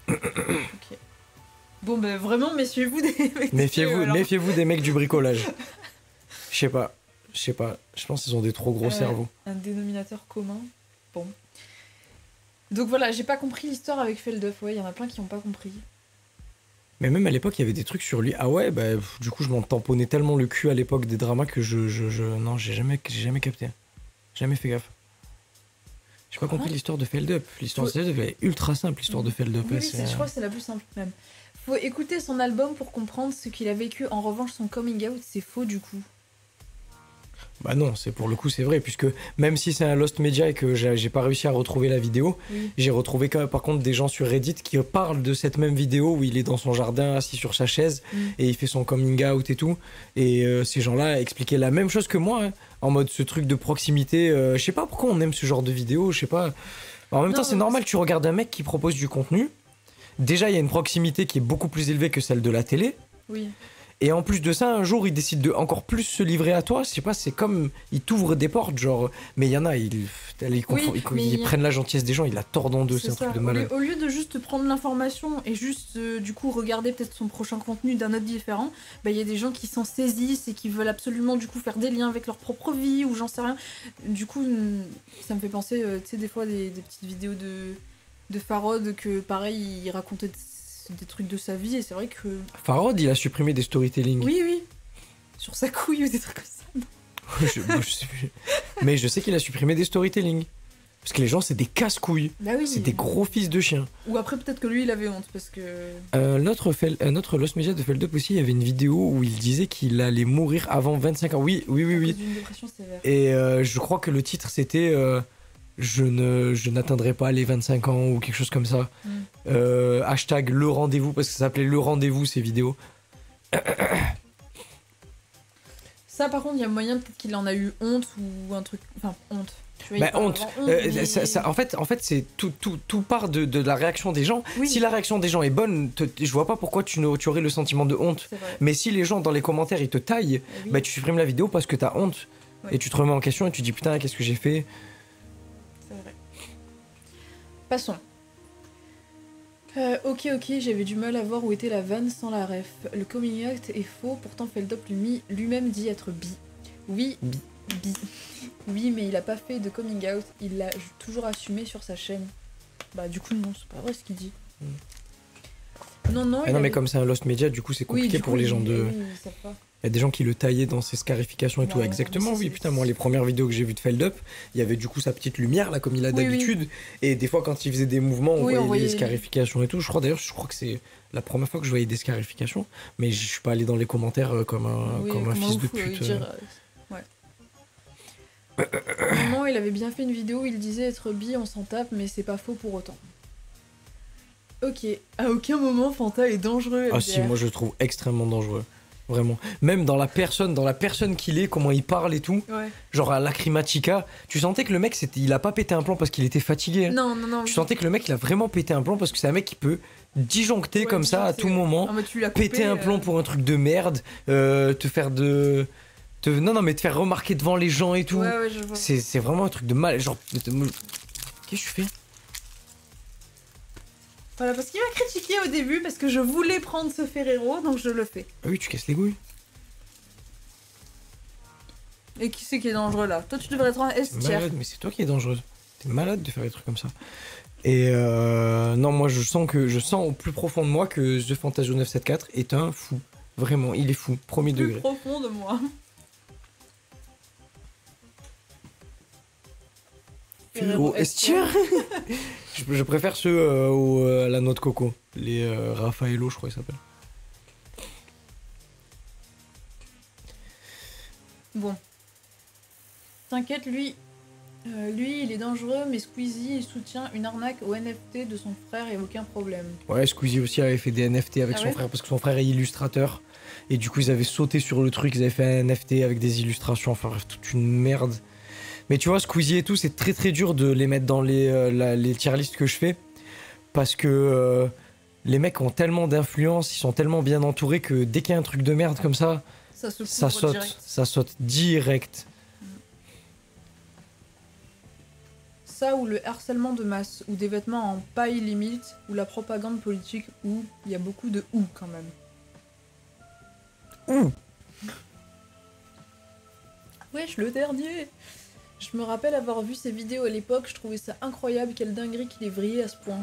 Ok. Bon, ben vraiment, méfiez-vous des mecs. Méfiez-vous des mecs du bricolage. Je sais pas. Je pense qu'ils ont des trop gros cerveaux. Un dénominateur commun. Bon. Donc voilà, j'ai pas compris l'histoire avec Feldup. Ouais, il y en a plein qui ont pas compris. Mais même à l'époque, il y avait des trucs sur lui. Ah ouais, bah du coup, je m'en tamponnais tellement le cul à l'époque des dramas que non, j'ai jamais capté. Jamais fait gaffe. J'ai pas compris l'histoire de Feldup. L'histoire de Feldup est ultra simple, l'histoire de Feldup. Oui, je crois que c'est la plus simple même. Faut écouter son album pour comprendre ce qu'il a vécu. En revanche, son coming out, c'est faux du coup. Bah non, pour le coup c'est vrai, puisque même si c'est un Lost Media et que j'ai pas réussi à retrouver la vidéo, j'ai retrouvé quand même, par contre des gens sur Reddit qui parlent de cette même vidéo où il est dans son jardin assis sur sa chaise et il fait son coming out et tout. Et ces gens-là expliquaient la même chose que moi, hein, en mode ce truc de proximité. Je sais pas pourquoi on aime ce genre de vidéo, je sais pas. En même temps c'est normal, tu regardes un mec qui propose du contenu. Déjà il y a une proximité qui est beaucoup plus élevée que celle de la télé. Oui. Et en plus de ça, un jour, il décide de encore plus se livrer à toi. Je sais pas, c'est comme il t'ouvre des portes, genre. Mais il y en a, ils prennent la gentillesse des gens, ils la tordent en deux, c'est un truc de malade. Au lieu de juste prendre l'information et juste du coup regarder peut-être son prochain contenu d'un autre différent, bah il y a des gens qui s'en saisissent et qui veulent absolument du coup faire des liens avec leur propre vie ou j'en sais rien. Du coup, ça me fait penser, tu sais, des fois des petites vidéos de Farod que pareil, il racontait des trucs de sa vie et c'est vrai que... Farod, il a supprimé des storytelling. Oui. Sur sa couille ou des trucs comme ça. Je sais plus. Mais je sais qu'il a supprimé des storytelling. Parce que les gens, c'est des casse-couilles. Bah oui. C'est des gros fils de chiens. Ou après, peut-être que lui, il avait honte parce que... Notre Lost Media de Feldup aussi, il y avait une vidéo où il disait qu'il allait mourir avant 25 ans. Oui. D'une dépression sévère. Et je crois que le titre, c'était... je n'atteindrai pas les 25 ans ou quelque chose comme ça. Hashtag le rendez-vous, parce que ça s'appelait le rendez-vous ces vidéos. Ça par contre il y a moyen peut-être qu'il en a eu honte ou un truc... Enfin honte. Tu vois, honte. En fait c'est tout part de la réaction des gens. Oui. Si la réaction des gens est bonne, je vois pas pourquoi tu aurais le sentiment de honte. Mais si les gens dans les commentaires ils te taillent, bah tu supprimes la vidéo parce que t'as honte. Et tu te remets en question et tu dis putain qu'est-ce que j'ai fait. C'est vrai. Passons. Ok, j'avais du mal à voir où était la vanne sans la ref. Le coming out est faux, pourtant Feldup lui-même dit être bi. Oui, bi. Oui, mais il a pas fait de coming out, il l'a toujours assumé sur sa chaîne. Bah du coup non, c'est pas vrai ce qu'il dit. Non, mais comme c'est un Lost Media, du coup c'est compliqué pour les gens de... ils savent pas. Il y a des gens qui le taillaient dans ses scarifications et tout. Exactement, oui, putain, moi les premières vidéos que j'ai vues de Feldup, il y avait du coup sa petite lumière là comme il a d'habitude. Et des fois quand il faisait des mouvements, on voyait les scarifications et tout. Je crois que c'est la première fois que je voyais des scarifications, mais je suis pas allé dans les commentaires comme un fils de pute. Non, il avait bien fait une vidéo où il disait être bi, on s'en tape, mais c'est pas faux pour autant. Ok, à aucun moment Fanta est dangereux. Ah si, moi je le trouve extrêmement dangereux. Vraiment. Même dans la personne qu'il est, comment il parle et tout. Ouais. Genre à Lacrimatica, tu sentais que le mec, il a pas pété un plomb parce qu'il était fatigué. Hein. Non. Tu sentais que le mec, il a vraiment pété un plomb parce que c'est un mec qui peut disjoncter comme ça à tout moment. Péter un plomb pour un truc de merde, te faire remarquer devant les gens et tout. Ouais, je vois. C'est vraiment un truc de mal. Genre, qu'est-ce que je fais ? Voilà, parce qu'il m'a critiqué au début parce que je voulais prendre ce Ferrero, donc je le fais. Ah oui, tu casses les couilles. Et qui c'est qui est dangereux là ? Toi, tu devrais être en S tier. Mais c'est toi qui es dangereuse. T'es malade de faire des trucs comme ça. Et non, moi je sens au plus profond de moi que The Fantasio 974 est un fou. Vraiment, il est fou. Premier degré. Plus profond de moi. Au S tier. Je préfère ceux à la noix de coco. Les Raffaello, je crois qu'ils s'appellent. Bon. T'inquiète, lui, Lui, il est dangereux, mais Squeezie, il soutient une arnaque au NFT de son frère et aucun problème. Ouais, Squeezie aussi avait fait des NFT avec Ah son ouais frère parce que son frère est illustrateur. Et du coup, ils avaient sauté sur le truc, ils avaient fait un NFT avec des illustrations. Enfin bref, toute une merde. Mais tu vois, Squeezie et tout, c'est très très dur de les mettre dans les tier lists que je fais. Parce que les mecs ont tellement d'influence, ils sont tellement bien entourés que dès qu'il y a un truc de merde comme ça, Ça se ça couvre saute. direct. Ça saute direct. Ça ou le harcèlement de masse, ou des vêtements en paille limite, ou la propagande politique, ou il y a beaucoup de ou quand même. Ouh. Wesh, le dernier. Je me rappelle avoir vu ces vidéos à l'époque, je trouvais ça incroyable, quelle dinguerie qu'il est vrillé à ce point.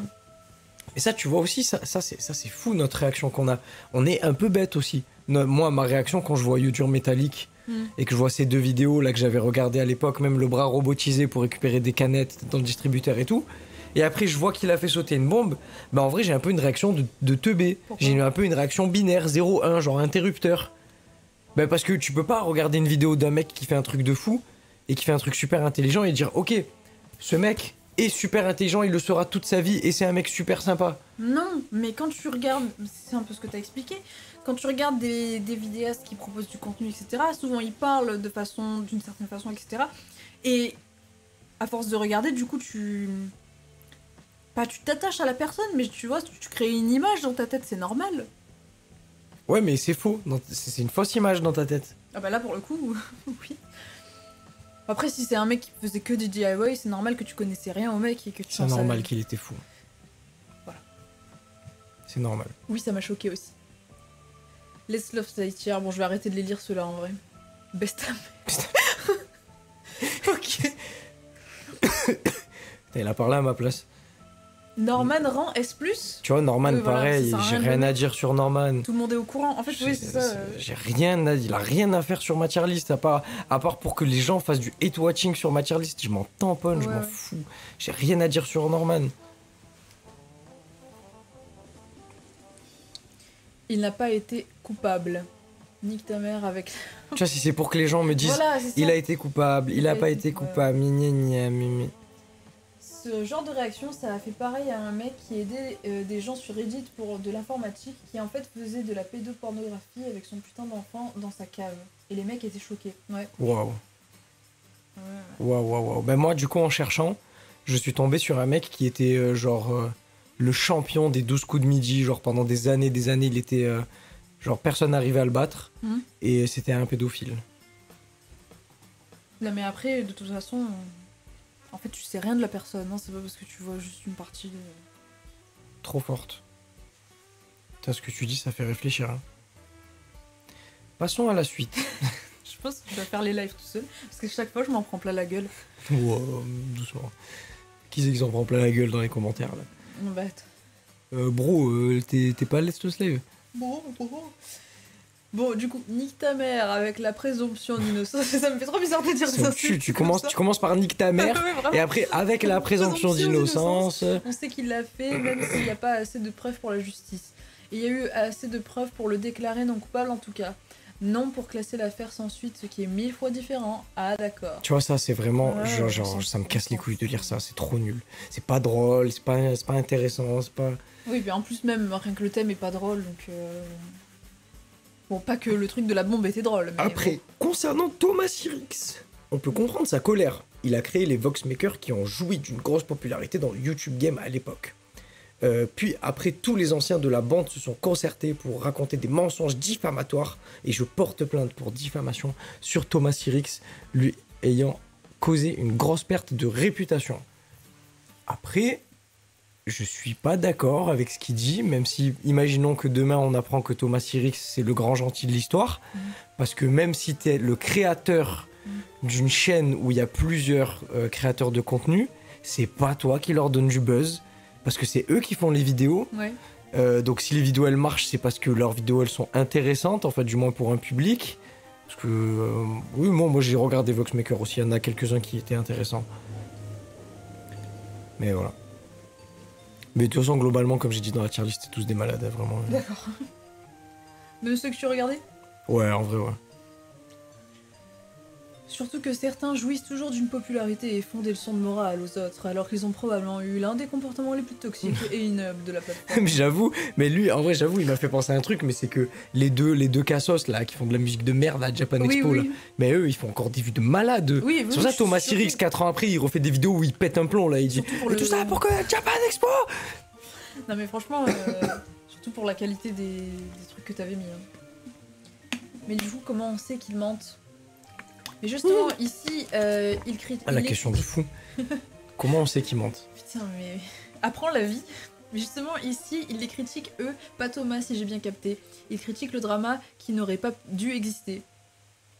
Et ça, tu vois aussi, ça c'est fou notre réaction qu'on a. On est un peu bête aussi. Moi, ma réaction quand je vois Yodur Métallique et que je vois ces deux vidéos là que j'avais regardées à l'époque, même le bras robotisé pour récupérer des canettes dans le distributeur et tout. Et après, je vois qu'il a fait sauter une bombe. Bah, en vrai, j'ai un peu une réaction de teubé. Pourquoi J'ai un peu une réaction binaire, 0-1, genre interrupteur. Bah, parce que tu peux pas regarder une vidéo d'un mec qui fait un truc de fou et qui fait un truc super intelligent et dire, ok, ce mec est super intelligent, il le sera toute sa vie et c'est un mec super sympa. Non, mais quand tu regardes, c'est un peu ce que t'as expliqué, quand tu regardes des vidéastes qui proposent du contenu, etc., souvent ils parlent d'une certaine façon, etc. Et à force de regarder, du coup, tu t'attaches à la personne, mais tu vois, tu crées une image dans ta tête, c'est normal. Ouais, mais c'est faux. C'est une fausse image dans ta tête. Ah bah là, pour le coup, oui. Après, si c'est un mec qui faisait que des DIY, c'est normal que tu connaissais rien au mec et que tu C'est en savais. normal qu'il était fou. Voilà. C'est normal. Oui, ça m'a choqué aussi. Let's Love Tier, bon, je vais arrêter de les lire ceux-là en vrai. Best Ok. Il a parlé à ma place. Norman rend S+. Tu vois, Norman, Oui, voilà, pareil, ça sert à j'ai rien de rien le à mettre. dire sur Norman. Tout le monde est au courant. En fait, oui, c'est ça. J'ai rien à dire. Il a rien à faire sur ma tier list, à part pour que les gens fassent du hate watching sur ma tier list. Je m'en tamponne, je Ouais. m'en fous. J'ai rien à dire sur Norman. Il n'a pas été coupable. Nique ta mère avec. Tu vois, si c'est pour que les gens me disent Voilà, c'est ça. il a été coupable, il a pas été coupable, gna gna gna. Ce genre de réaction, ça a fait pareil à un mec qui aidait des gens sur Reddit pour de l'informatique, qui en fait faisait de la pédopornographie avec son putain d'enfant dans sa cave. Et les mecs étaient choqués. Ouais. Waouh. Ouais. Waouh. Ben moi, du coup, en cherchant, je suis tombé sur un mec qui était le champion des 12 coups de midi. Genre pendant des années, il était. Genre personne n'arrivait à le battre. Et c'était un pédophile. Là, mais après, de toute façon, en fait, tu sais rien de la personne. Hein, c'est pas parce que tu vois juste une partie de. Trop forte. T'as ce que tu dis, ça fait réfléchir. Hein. Passons à la suite. Je pense que je vais faire les lives tout seul, parce que chaque fois, je m'en prends plein la gueule. Wow, doucement. Qui c'est qui s'en prend plein la gueule dans les commentaires là Bah, bro, t'es pas Let's to Slave. Bon, du coup, nique ta mère avec la présomption d'innocence. Ça me fait trop bizarre de dire ça. Tu commences par nique ta mère, Ouais, vraiment. et après, avec la présomption d'innocence. On sait qu'il l'a fait, même s'il n'y a pas assez de preuves pour la justice. Et il y a eu assez de preuves pour le déclarer non coupable en tout cas. Non pour classer l'affaire sans suite, ce qui est 1000 fois différent. Ah d'accord. Tu vois, ça, c'est vraiment. Ouais, genre, ça me casse les couilles de lire ça, c'est trop nul. C'est pas drôle, c'est pas intéressant, c'est pas. Oui, puis en plus, même rien que le thème est pas drôle, donc. Bon, pas que le truc de la bombe était drôle. Mais Après, concernant Thomas Sirix, on peut comprendre sa colère. Il a créé les Voxmakers qui ont joui d'une grosse popularité dans le YouTube Game à l'époque. Puis après, tous les anciens de la bande se sont concertés pour raconter des mensonges diffamatoires et je porte plainte pour diffamation sur Thomas Sirix, lui ayant causé une grosse perte de réputation. Après, je suis pas d'accord avec ce qu'il dit, même si, imaginons que demain on apprend que Thomas Sirix c'est le grand gentil de l'histoire, parce que même si t'es le créateur d'une chaîne où il y a plusieurs créateurs de contenu, c'est pas toi qui leur donne du buzz, parce que c'est eux qui font les vidéos. Ouais. Donc si les vidéos elles marchent, c'est parce que leurs vidéos elles sont intéressantes, en fait, du moins pour un public. Parce que, oui, moi j'ai regardé Voxmaker aussi, il y en a quelques-uns qui étaient intéressants. Mais voilà. Mais de toute façon, globalement, comme j'ai dit dans la tier list, c'est tous des malades, hein, vraiment. D'accord. Même ceux que tu regardais? Ouais, en vrai, ouais. Surtout que certains jouissent toujours d'une popularité et font des leçons de morale aux autres, alors qu'ils ont probablement eu l'un des comportements les plus toxiques et ignobles de la plateforme. Mais j'avoue, mais lui, en vrai, j'avoue, il m'a fait penser à un truc, mais c'est que les deux cassos là, qui font de la musique de merde à Japan Expo, là, mais eux, ils font encore des vues de malades. Oui, c'est pour ça que Thomas Sirix, 4 ans après, il refait des vidéos où il pète un plomb là, il dit et tout ça pourquoi Japan Expo. Non mais franchement, surtout pour la qualité des trucs que t'avais mis. Hein. Mais du coup, comment on sait qu'ils mentent? Mais justement, ici, il critique... Ah, la question de fou. Comment on sait qu'ils mentent? Putain, mais... Apprends la vie. Mais justement, ici, ils les critiquent, eux, pas Thomas, si j'ai bien capté. Ils critiquent le drama qui n'aurait pas dû exister.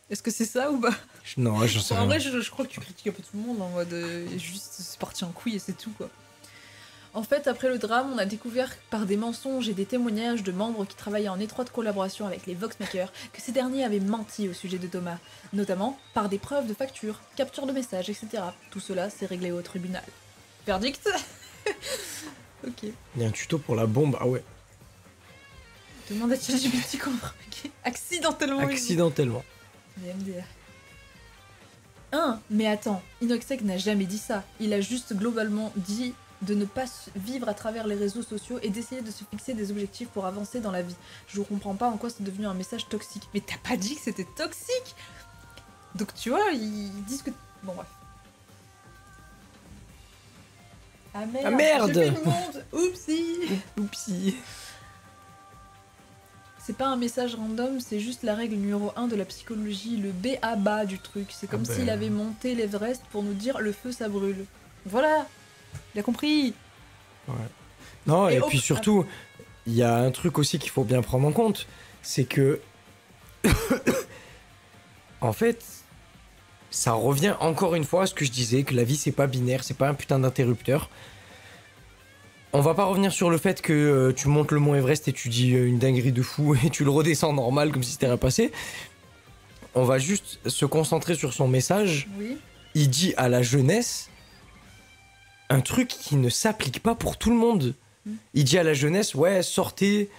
Est-ce que c'est ça ou pas? Non, j'en sais rien. En vrai, je crois que tu critiques un peu tout le monde en mode... juste, c'est parti en couille et c'est tout, quoi. En fait, après le drame, on a découvert par des mensonges et des témoignages de membres qui travaillaient en étroite collaboration avec les Voxmakers que ces derniers avaient menti au sujet de Thomas, notamment par des preuves de factures, captures de messages, etc. Tout cela s'est réglé au tribunal. Verdict. Ok. Il y a un tuto pour la bombe, ah ouais. Demande à ChatGPT comment fabriquer accidentellement. Accidentellement. MDR. Mais attends, Inoxec n'a jamais dit ça. Il a juste globalement dit de ne pas vivre à travers les réseaux sociaux et d'essayer de se fixer des objectifs pour avancer dans la vie. Je comprends pas en quoi c'est devenu un message toxique. Mais t'as pas dit que c'était toxique? Donc tu vois, ils disent que... Bon bref. Ah merde, ah merde, j'ai fait une honte. Oupsie. Oupsie. C'est pas un message random, c'est juste la règle numéro 1 de la psychologie, le b.a.-ba du truc. C'est comme s'il avait monté l'Everest pour nous dire le feu ça brûle. Voilà. Il a compris. Ouais. Non, et puis surtout, il y a un truc aussi qu'il faut bien prendre en compte, c'est que en fait, ça revient encore une fois à ce que je disais, que la vie c'est pas binaire, c'est pas un putain d'interrupteur. On va pas revenir sur le fait que tu montes le mont Everest et tu dis une dinguerie de fou et tu le redescends normal comme si c'était rien passé. On va juste se concentrer sur son message. Oui. Il dit à la jeunesse un truc qui ne s'applique pas pour tout le monde. Il dit à la jeunesse, ouais, sortez,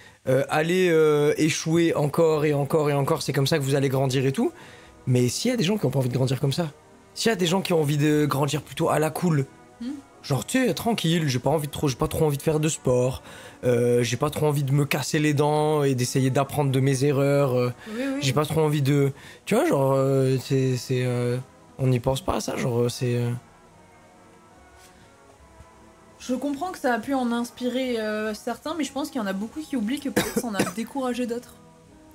allez échouer encore et encore et encore, c'est comme ça que vous allez grandir et tout. Mais s'il y a des gens qui n'ont pas envie de grandir comme ça, s'il y a des gens qui ont envie de grandir plutôt à la cool, genre tu sais, tranquille, j'ai pas trop envie de faire de sport, j'ai pas trop envie de me casser les dents et d'essayer d'apprendre de mes erreurs, Oui. j'ai pas trop envie de... Tu vois, genre, on n'y pense pas à ça, genre, c'est... Je comprends que ça a pu en inspirer certains, mais je pense qu'il y en a beaucoup qui oublient que peut-être ça en a découragé d'autres.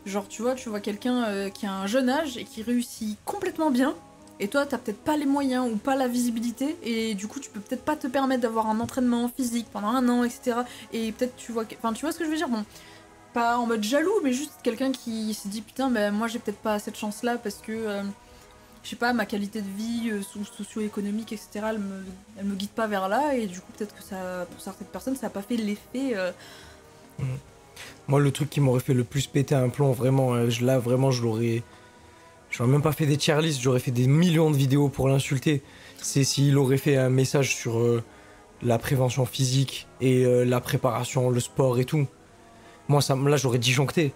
Genre, tu vois quelqu'un qui a un jeune âge et qui réussit complètement bien, et toi, t'as peut-être pas les moyens ou pas la visibilité, et du coup, tu peux peut-être pas te permettre d'avoir un entraînement physique pendant un an, etc. Et peut-être, tu vois ce que je veux dire? Bon, pas en mode jaloux, mais juste quelqu'un qui se dit, putain, ben moi, j'ai peut-être pas cette chance-là parce que... je sais pas, ma qualité de vie socio-économique, etc., elle me guide pas vers là, et du coup, peut-être que ça, pour certaines personnes, ça a pas fait l'effet... Moi, le truc qui m'aurait fait le plus péter un plomb, vraiment, là, vraiment, j'aurais même pas fait des tier lists, j'aurais fait des millions de vidéos pour l'insulter. C'est s'il aurait fait un message sur la prévention physique et la préparation, le sport et tout. Moi, là, j'aurais disjoncté.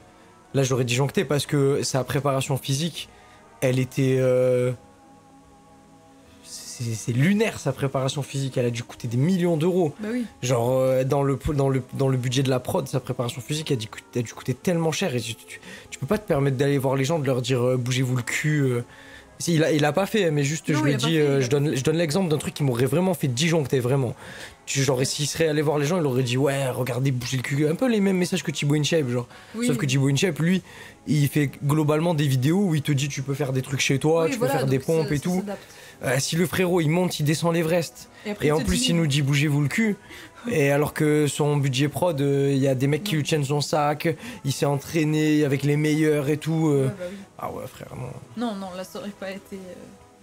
Là, j'aurais disjoncté parce que sa préparation physique, elle était... c'est lunaire, sa préparation physique. Elle a dû coûter des millions d'euros. Bah oui. Genre, dans le budget de la prod, sa préparation physique a dû coûter tellement cher. Et tu peux pas te permettre d'aller voir les gens, de leur dire bougez-vous le cul. Si, il a pas fait, mais juste, Non, je lui ai dit, je donne l'exemple d'un truc qui m'aurait vraiment fait disjoncter, vraiment. Genre, s'il serait allé voir les gens, il aurait dit, ouais, regardez, bougez le cul. Un peu les mêmes messages que Thibaut InShape, genre. Oui. Sauf que Thibaut InShape, lui, il fait globalement des vidéos où il te dit, tu peux faire des trucs chez toi, Oui, tu voilà, peux faire des pompes et tout. Si le frérot, il monte, il descend l'Everest, et en plus, il nous dit, bougez-vous le cul. Et alors que son budget prod, il y a des mecs qui lui tiennent son sac, il s'est entraîné avec les meilleurs et tout. Ouais, bah oui. Ah ouais, frère, non. Non, là, ça aurait pas été...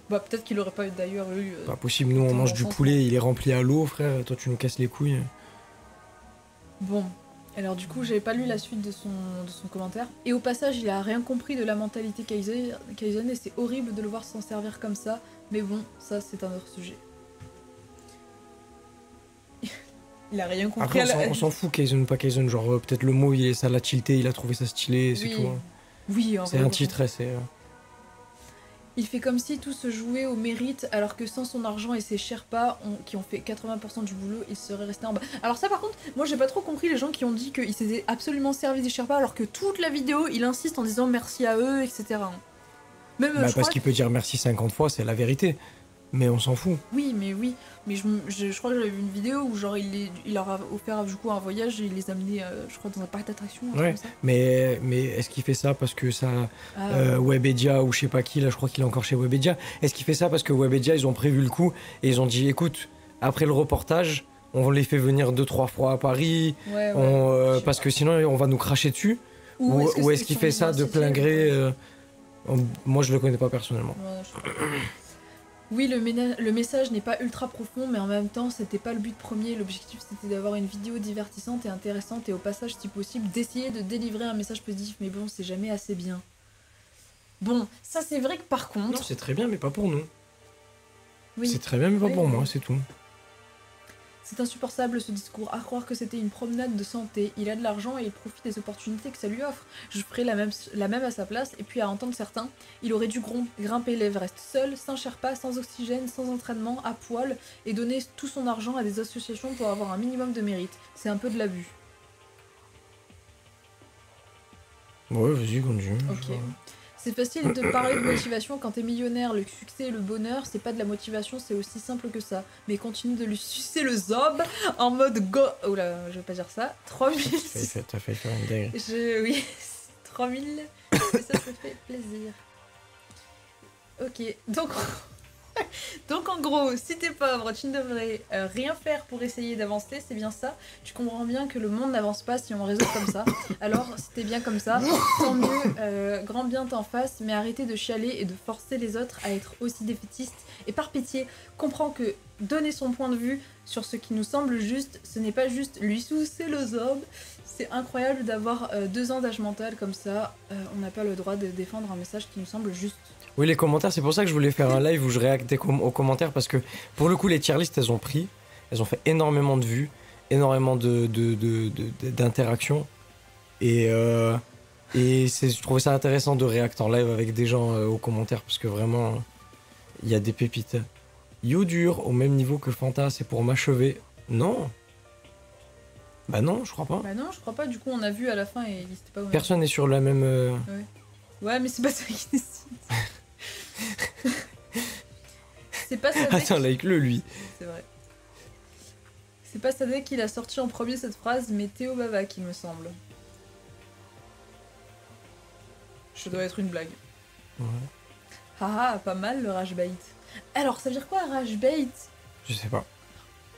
Bah, peut-être qu'il aurait pas d'ailleurs eu... Pas possible, nous, on mange du poulet, il est rempli à l'eau, frère, toi, tu nous casses les couilles. Bon, alors du coup, j'avais pas lu la suite de son commentaire. Et au passage, il a rien compris de la mentalité Kaizen, et c'est horrible de le voir s'en servir comme ça. Mais bon, ça, c'est un autre sujet. Il a rien compris. Après, on s'en fout, Kaizen ou pas Kaizen. Genre, peut-être le mot, ça l'a tilté, il a trouvé ça stylé, c'est tout. Hein. Oui, c'est un titre, c'est... Il fait comme si tout se jouait au mérite, alors que sans son argent et ses Sherpas qui ont fait 80% du boulot, il serait resté en bas. Alors ça par contre, moi j'ai pas trop compris les gens qui ont dit qu'il s'était absolument servi des Sherpas, alors que toute la vidéo, il insiste en disant merci à eux, etc. Même, Bah, parce qu'il peut dire merci 50 fois, c'est la vérité. Mais on s'en fout. Oui, mais je crois que j'avais vu une vidéo où genre il leur a offert du coup un voyage et il les a amenés, je crois, dans un parc d'attractions. Ouais, mais est-ce qu'il fait ça parce que ça Webedia ou je sais pas qui, là je crois qu'il est encore chez Webedia. Est-ce qu'il fait ça parce que Webedia ils ont prévu le coup et ils ont dit écoute, après le reportage, on les fait venir 2-3 fois à Paris, parce que sinon on va nous cracher dessus. Ou est-ce qu'il fait ça de plein gré moi je le connais pas personnellement. Oui, le message n'est pas ultra profond, mais en même temps, c'était pas le but premier. L'objectif, c'était d'avoir une vidéo divertissante et intéressante, et au passage, si possible, d'essayer de délivrer un message positif. Mais bon, c'est jamais assez bien. Bon, ça, c'est vrai que par contre... Non, c'est très bien, mais pas pour nous. Oui. C'est très bien, mais pas pour moi, c'est tout. C'est insupportable ce discours, à croire que c'était une promenade de santé. Il a de l'argent et il profite des opportunités que ça lui offre. Je ferais la même à sa place, et puis à entendre certains, il aurait dû grimper l'Everest seul, sans Sherpa, sans oxygène, sans entraînement, à poil, et donner tout son argent à des associations pour avoir un minimum de mérite. C'est un peu de l'abus. Ouais, vas-y, continue. Ok. C'est facile de parler de motivation quand t'es millionnaire, le succès et le bonheur, c'est pas de la motivation, c'est aussi simple que ça. Mais continue de lui sucer le zob en mode go... Oh là, je vais pas dire ça. 3000... T'as fait faire une dingue. Oui, 3000, ça fait plaisir. Ok, donc en gros, si t'es pauvre, tu ne devrais rien faire pour essayer d'avancer, c'est bien ça. Tu comprends bien que le monde n'avance pas si on raisonne comme ça. Alors, si t'es bien comme ça, tant mieux, grand bien t'en fasse, mais arrêtez de chialer et de forcer les autres à être aussi défaitistes. Et par pitié, comprends que donner son point de vue sur ce qui nous semble juste, ce n'est pas juste lui sucer le zob. C'est incroyable d'avoir 2 ans d'âge mental comme ça. On n'a pas le droit de défendre un message qui nous semble juste. Oui, les commentaires, c'est pour ça que je voulais faire un live où je réactais aux commentaires, parce que pour le coup, les tier lists, elles ont fait énormément de vues, énormément d'interactions, et je trouvais ça intéressant de réacter en live avec des gens aux commentaires, parce que vraiment, il y a des pépites. You dur, au même niveau que Fanta, c'est pour m'achever. Non. Bah non, je crois pas. Bah non, je crois pas, du coup on a vu à la fin et c'était pas au même. Personne n'est sur la même... Ouais, mais c'est pas ça qui décide. C'est pas Sadek. Attends, like-le, lui. C'est vrai. C'est pas Sadek qui l'a sorti en premier cette phrase, mais Théo Bavac, il me semble. Ça doit être une blague. Ouais. Haha, pas mal le rage bait. Alors, ça veut dire quoi rage bait? Je sais pas.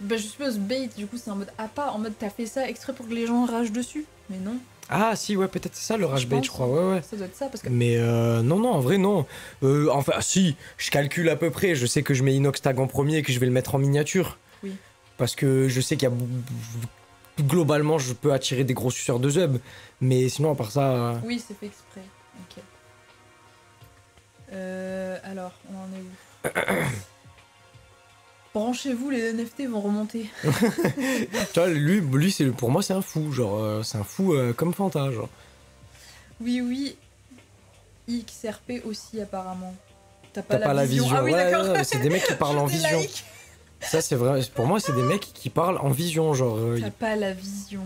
Bah, je suppose bait, du coup, c'est en mode appât, en mode t'as fait ça exprès pour que les gens ragent dessus. Mais non. Ah si, ouais, peut-être c'est ça le rage bait, je crois, ouais. Ça doit être ça, parce que... Mais non, en vrai, non. Enfin, si, je calcule à peu près, je sais que je mets Inoxtag en premier et que je vais le mettre en miniature. Oui. Parce que je sais qu'il y a... Globalement, je peux attirer des gros suceurs de zub. Mais sinon, à part ça... Oui, c'est fait exprès. Ok. Alors, on en est où? Branchez-vous, les NFT vont remonter. Tu vois, lui pour moi, c'est un fou. Genre, c'est un fou comme Fanta, genre. Oui. XRP aussi, apparemment. T'as pas la vision. Ah oui, ouais, d'accord. Ouais, c'est des mecs qui parlent en vision. Like. Ça, c'est vrai. Pour moi, c'est des mecs qui parlent en vision. Genre, T'as pas la vision.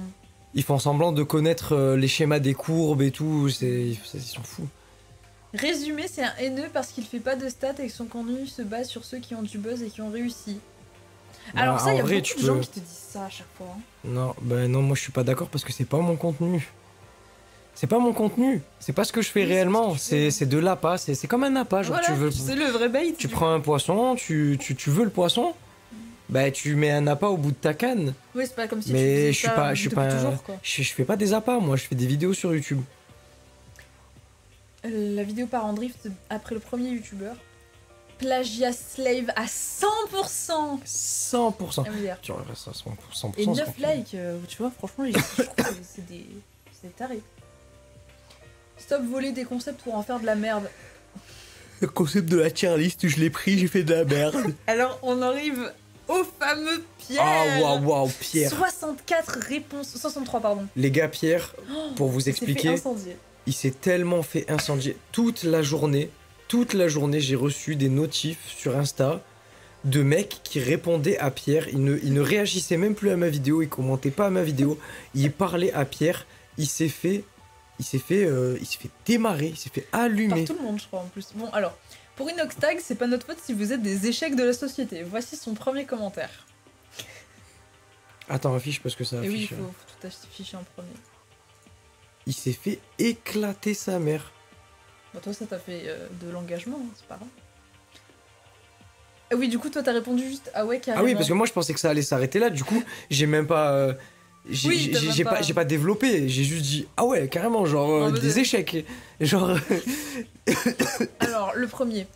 Ils font semblant de connaître les schémas des courbes et tout. Ils sont fous. Résumé, c'est un haineux parce qu'il fait pas de stats et que son contenu se base sur ceux qui ont du buzz et qui ont réussi. Bah, alors ça, il y a vrai, beaucoup de gens qui te disent ça à chaque fois. Hein. Non, non, moi je suis pas d'accord parce que c'est pas mon contenu. C'est pas mon contenu. C'est pas ce que je fais réellement. C'est de l'appât. C'est comme un appât. Genre, voilà, c'est le vrai bait. Tu prends un poisson, tu veux le poisson, bah tu mets un appât au bout de ta canne. Oui, c'est pas comme si mais tu faisais je fais pas des appâts, moi je fais des vidéos sur YouTube. La vidéo part en drift après le premier youtubeur. Plagiat slave à 100%. 100%. Tu regardes ça 100%. Et 9 likes, tu vois, franchement, je trouve que c'est des tarés. Stop voler des concepts pour en faire de la merde. Le concept de la tier list, je l'ai pris, j'ai fait de la merde. Alors, on arrive au fameux Pierre. Ah, waouh, Pierre. 64 réponses, 63 pardon. Les gars, Pierre, pour vous expliquer, il s'est tellement fait incendier toute la journée. toute la journée, j'ai reçu des notifs sur Insta de mecs qui répondaient à Pierre. Ils ne réagissaient même plus à ma vidéo, ils commentaient pas à ma vidéo, ils parlaient à Pierre. Il s'est fait démarrer, il s'est fait allumer. Par tout le monde, je crois, en plus. Bon, alors, pour Inoxtag, c'est pas notre faute si vous êtes des échecs de la société. Voici son premier commentaire. Attends, affiche parce que ça Et affiche. oui, il faut tout afficher en premier. Il s'est fait éclater sa mère. Bah, toi, ça t'a fait de l'engagement, hein, c'est pas grave. Ah oui, du coup, toi, t'as répondu juste ah ouais, carrément. Ah oui, parce que moi je pensais que ça allait s'arrêter là, du coup, j'ai même pas. Oui, t'as même J'ai pas développé, j'ai juste dit ah ouais, carrément, genre En mode des échecs. Genre. Alors, le premier.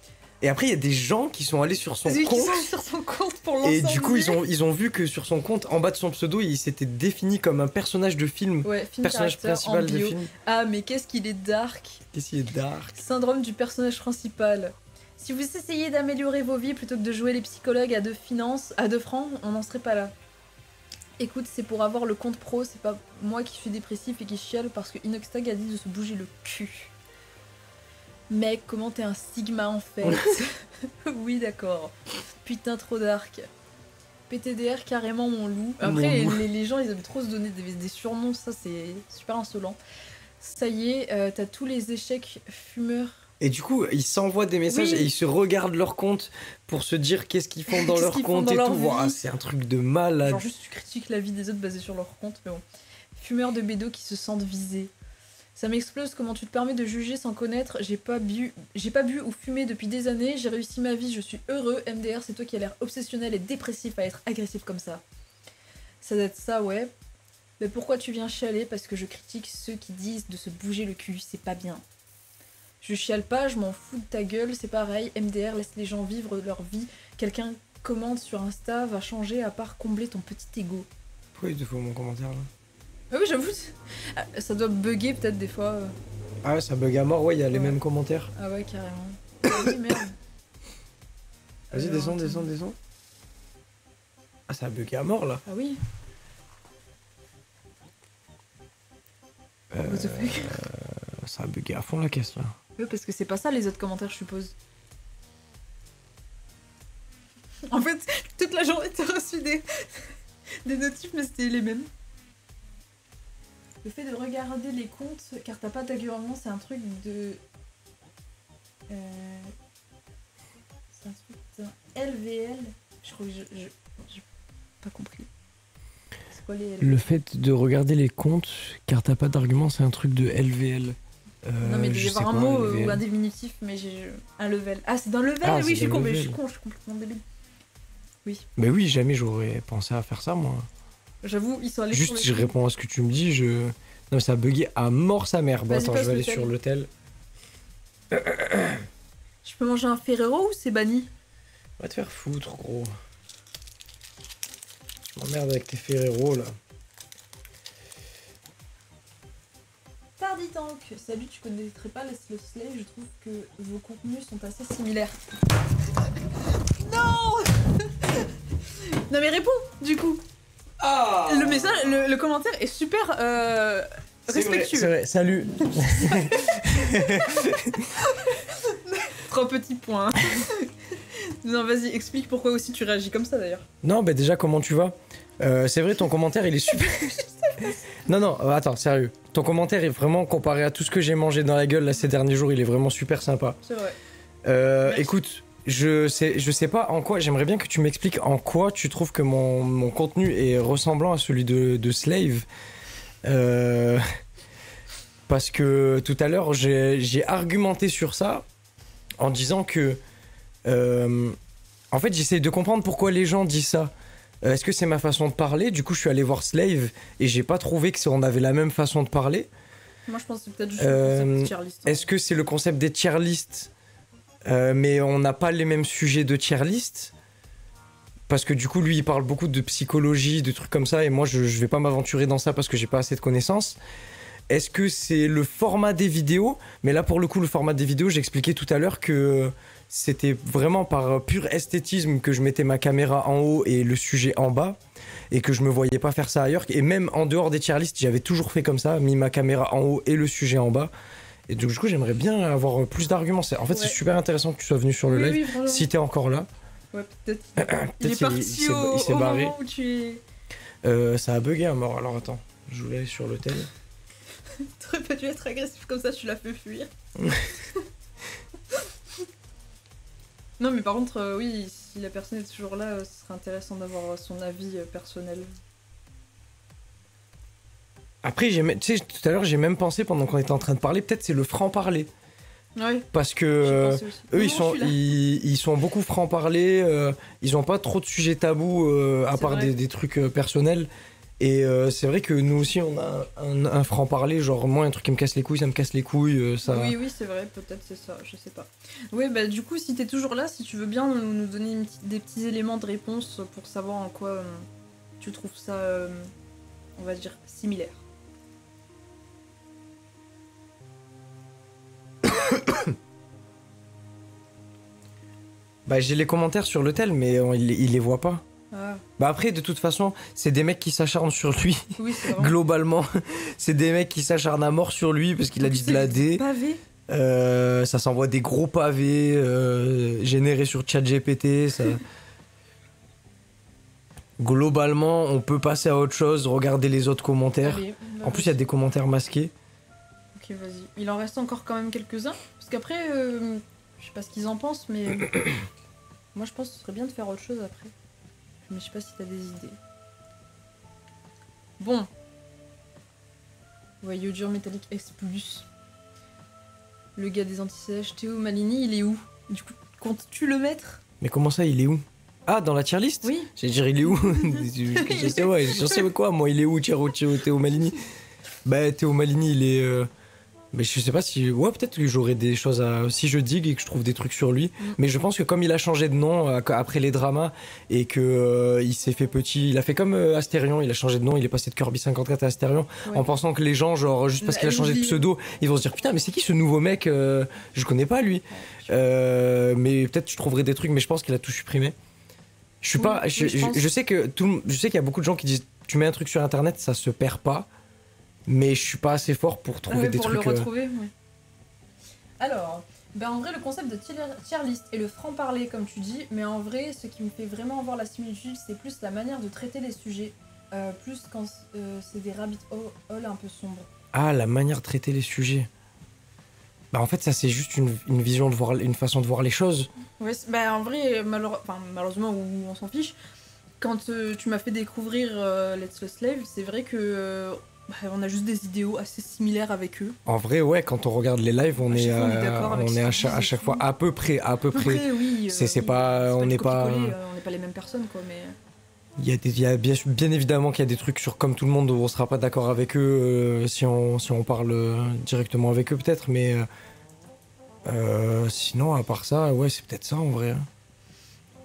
Et après, il y a des gens qui sont allés sur son Celui qui compte. sont sur son compte pour l'ensemble. Et du coup, ils ont vu que sur son compte, en bas de son pseudo, il s'était défini comme un personnage de film. Ouais, film Personnage caractère en principal de bio. film. Ah, mais qu'est-ce qu'il est dark. Qu'est-ce qu'il est dark. Syndrome du personnage principal. Si vous essayez d'améliorer vos vies plutôt que de jouer les psychologues à 2 francs, on n'en serait pas là. Écoute, c'est pour avoir le compte pro, c'est pas moi qui suis dépressif et qui chiale parce que Inoxtag a dit de se bouger le cul. Mec, comment t'es un sigma en fait? Oui, d'accord. Putain, trop dark. PTDR, carrément mon loup. Après, Mon loup. les gens, ils aiment trop se donner des surnoms, ça c'est super insolent. Ça y est, t'as tous les échecs fumeurs. Et du coup, ils s'envoient des messages Oui. et ils se regardent leur compte pour se dire qu'est-ce qu'ils font dans Qu'est-ce leur qu'ils font compte dans et leur tout. vie. Ouah, c'est un truc de malade. Genre juste tu critiques la vie des autres basée sur leur compte, mais bon. Fumeurs de bédo qui se sentent visés. Ça m'explose comment tu te permets de juger sans connaître. J'ai pas bu ou fumé depuis des années, j'ai réussi ma vie, je suis heureux. MDR, c'est toi qui as l'air obsessionnel et dépressif à être agressif comme ça. Ça doit être ça, ouais. Mais pourquoi tu viens chialer? Parce que je critique ceux qui disent de se bouger le cul, c'est pas bien. Je chiale pas, je m'en fous de ta gueule, c'est pareil. MDR, laisse les gens vivre leur vie. Quelqu'un commente sur Insta, va changer à part combler ton petit ego. Pourquoi il te faut mon commentaire là? Ah oui, j'avoue, ça doit bugger peut-être des fois. Ah ouais, ça bug à mort, ouais, il y a les Ouais. mêmes commentaires. Ah ouais, carrément. Ah oui, merde. Vas-y, Alors, descends. Ah, ça a bugué à mort là. Ah oui. What the fuck? Ça a bugué à fond la caisse là. Oui, parce que c'est pas ça les autres commentaires, je suppose. En fait, toute la journée, t'as reçu des notifs, mais c'était les mêmes. Le fait de regarder les comptes, car t'as pas d'agrément, c'est un truc de... C'est un truc d'un LVL. Je crois que j'ai pas compris. C'est quoi les LVL? Le fait de regarder les comptes, car t'as pas d'argument, c'est un truc de LVL. Non mais il je doit y avoir sais un pas, mot LVL. ou un diminutif, mais j'ai un level. Ah, c'est dans level. Ah, Oui, c'est je suis dans con, level. je suis complètement débile. Mais oui, jamais j'aurais pensé à faire ça moi. J'avoue, ils sont allés Juste, sur je les... réponds à ce que tu me dis, je... Non, ça a bugué à mort sa mère. Bon, Vas-y, attends, passe je vais aller l'hôtel. sur l'hôtel. Je peux manger un Ferrero ou c'est banni? Va te faire foutre, gros. Je m'emmerde avec tes Ferrero, là. Tardy Tank, salut, tu connaîtrais pas le Slay, je trouve que vos contenus sont assez similaires. Non. Non mais réponds, du coup. Ah Le message, le commentaire est super respectueux. C'est vrai, salut. 3 petits points. Non, vas-y, explique pourquoi aussi tu réagis comme ça d'ailleurs. Non, bah déjà, comment tu vas? C'est vrai, ton commentaire, il est super... Non, attends, sérieux. Ton commentaire est vraiment, comparé à tout ce que j'ai mangé dans la gueule là, ces derniers jours, il est vraiment super sympa. C'est vrai. Écoute, je sais pas en quoi, j'aimerais bien que tu m'expliques en quoi tu trouves que mon contenu est ressemblant à celui de Slave. Parce que tout à l'heure, j'ai argumenté sur ça en disant que... en fait, j'essaye de comprendre pourquoi les gens disent ça. Est-ce que c'est ma façon de parler? Du coup, je suis allé voir Slave et j'ai pas trouvé que on avait la même façon de parler. Moi je pense que c'est peut-être juste le concept de tier list. Est-ce que c'est le concept des tier lists, mais on n'a pas les mêmes sujets de tier list? Parce que du coup, lui, il parle beaucoup de psychologie, de trucs comme ça, et moi, je vais pas m'aventurer dans ça parce que j'ai pas assez de connaissances. Est-ce que c'est le format des vidéos? Mais là, pour le coup, le format des vidéos, j'expliquais tout à l'heure que c'était vraiment par pur esthétisme que je mettais ma caméra en haut et le sujet en bas, et que je me voyais pas faire ça ailleurs. Et même en dehors des tier lists, j'avais toujours fait comme ça, mis ma caméra en haut et le sujet en bas. Et du coup, j'aimerais bien avoir plus d'arguments. En fait, c'est super intéressant que tu sois venu sur le live. Oui, si t'es encore là. Ouais, peut-être. Il est parti au barré. moment où tu es... Ça a bugué à mort. Alors attends, je voulais aller sur l'hôtel. T'aurais pas dû être agressif comme ça, tu l'as fait fuir. Non, mais par contre, oui, si la personne est toujours là, ce serait intéressant d'avoir son avis personnel. Après, tu sais, tout à l'heure, j'ai même pensé pendant qu'on était en train de parler, peut-être c'est le franc-parler. Ouais. Parce que eux, non, ils sont beaucoup franc-parler, ils ont pas trop de sujets tabous à part des trucs personnels. Et c'est vrai que nous aussi, on a un franc-parler, genre moi, un truc qui me casse les couilles, ça me casse les couilles. Ça... Oui, c'est vrai, peut-être c'est ça, je sais pas. Oui, bah du coup, si t'es toujours là, si tu veux bien nous donner des petits éléments de réponse pour savoir en quoi tu trouves ça, on va dire, similaire. Bah j'ai les commentaires sur l'hôtel, mais il les voit pas. Ah. Bah après, de toute façon, c'est des mecs qui s'acharnent sur lui. Oui, c'est vrai. Globalement, c'est des mecs qui s'acharnent à mort sur lui parce qu'il a dit de la D. Ça s'envoie des gros pavés générés sur ChatGPT. Ça... Globalement, on peut passer à autre chose, regarder les autres commentaires. Allez, en plus, il y a des commentaires masqués. Ok, vas-y. Il en reste encore quand même quelques-uns. Parce qu'après, je sais pas ce qu'ils en pensent, mais moi je pense que ce serait bien de faire autre chose après. Mais je sais pas si t'as des idées. Bon. Ouais, Yodur Métallique S+. Le gars des anti-sèches, Théo Malini, il est où? Du coup, comptes-tu le mettre? Mais comment ça, il est où? Ah, dans la tier list? Oui. J'allais dire, il est où? Je sais quoi, moi, il est où, Théo Malini? Bah, Théo Malini, il est... Mais je sais pas si... Ouais, peut-être que j'aurais des choses à... Si je digue et que je trouve des trucs sur lui. Mais je pense que comme il a changé de nom après les dramas et que il s'est fait petit... Il a fait comme Astérion, il a changé de nom, il est passé de Kirby 54 à Astérion. Ouais. En pensant que les gens, genre, juste parce qu'il a changé de pseudo, ils vont se dire, putain, mais c'est qui ce nouveau mec je connais pas, lui. Mais peut-être je trouverai des trucs, mais je pense qu'il a tout supprimé. Je suis pas... Je sais que je sais qu'il y a beaucoup de gens qui disent, tu mets un truc sur Internet, ça se perd pas. Mais je suis pas assez fort pour trouver des trucs... Pour le retrouver, ouais. Alors, ben en vrai, le concept de tier list et le franc-parler, comme tu dis, mais en vrai, ce qui me fait vraiment avoir la similitude, c'est plus la manière de traiter les sujets, plus quand c'est des rabbit hole un peu sombres. Ah, la manière de traiter les sujets. Bah en fait, ça c'est juste une vision de voir, une façon de voir les choses. Ouais, bah en vrai, malheureusement, on s'en fiche, quand tu m'as fait découvrir Let's Go Slave, c'est vrai que... on a juste des idéaux assez similaires avec eux. En vrai, ouais, quand on regarde les lives, on est à chaque fois à peu près. Oui, c'est pas, on n'est pas les mêmes personnes, quoi, mais... Il y a bien évidemment qu'il y a des trucs sur comme tout le monde où on sera pas d'accord avec eux si on parle directement avec eux peut-être, mais sinon à part ça, ouais, c'est peut-être ça en vrai.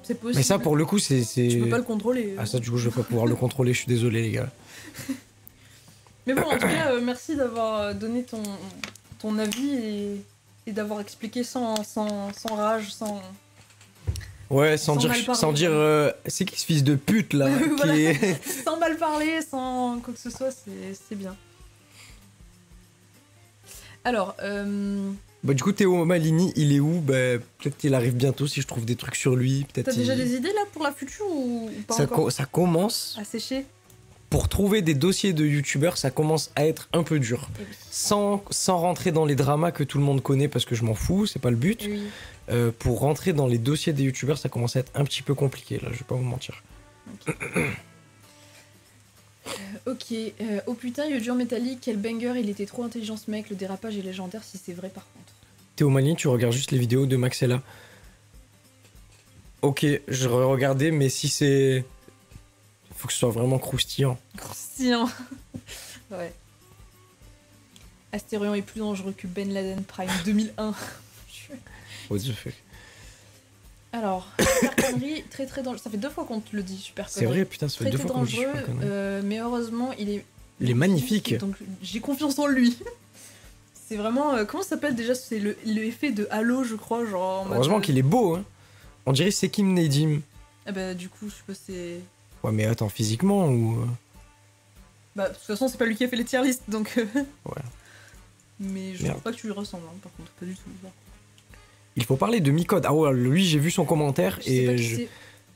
C'est possible. Mais ça pour le coup, c'est... Tu peux pas le contrôler. Ah ça du coup je vais pas pouvoir le contrôler, je suis désolé les gars. Mais bon, en tout cas, merci d'avoir donné ton avis et d'avoir expliqué sans rage, sans... Ouais, sans dire c'est qui ce fils de pute là voilà. qui est... Sans mal parler, sans quoi que ce soit, c'est bien. Alors, Bah du coup, Théo Malini, il est où? Bah peut-être qu'il arrive bientôt si je trouve des trucs sur lui. T'as déjà des idées là pour la future ou pas encore? Ça commence à sécher. Pour trouver des dossiers de youtubeurs, ça commence à être un peu dur. Oui. Sans rentrer dans les dramas que tout le monde connaît parce que je m'en fous, c'est pas le but. Oui. Pour rentrer dans les dossiers des youtubeurs, ça commence à être un petit peu compliqué, là, je vais pas vous mentir. Ok. Oh putain, Yodur Métallique, quel banger, il était trop intelligent ce mec, le dérapage est légendaire si c'est vrai par contre. Théo Malini, tu regardes juste les vidéos de Maxella. Ok, je regardais, mais si c'est... Faut que ce soit vraiment croustillant. Croustillant. Ouais. Astérion est plus dangereux que Ben Laden Prime 2001. What the fuck. Alors, Super Connery, très dangereux. Ça fait 2 fois qu'on te le dit, Super Connery. C'est vrai, putain, ça fait 2 fois qu'on me dit Super Connery. Mais heureusement, il est magnifique. Donc j'ai confiance en lui. C'est vraiment... comment ça s'appelle déjà? C'est le effet de Halo, je crois. Genre, heureusement qu'il est beau, hein. On dirait c'est Kim Nedim. Ah bah du coup, je sais pas, c'est... Ouais, mais attends, physiquement ou... Bah, de toute façon, c'est pas lui qui a fait les tier list, donc... Ouais. Mais je Merde. trouve pas que tu lui ressembles, hein, par contre, pas du tout. Genre. Il faut parler de Micode. Ah ouais, lui, j'ai vu son commentaire Je sais pas et qui c'est.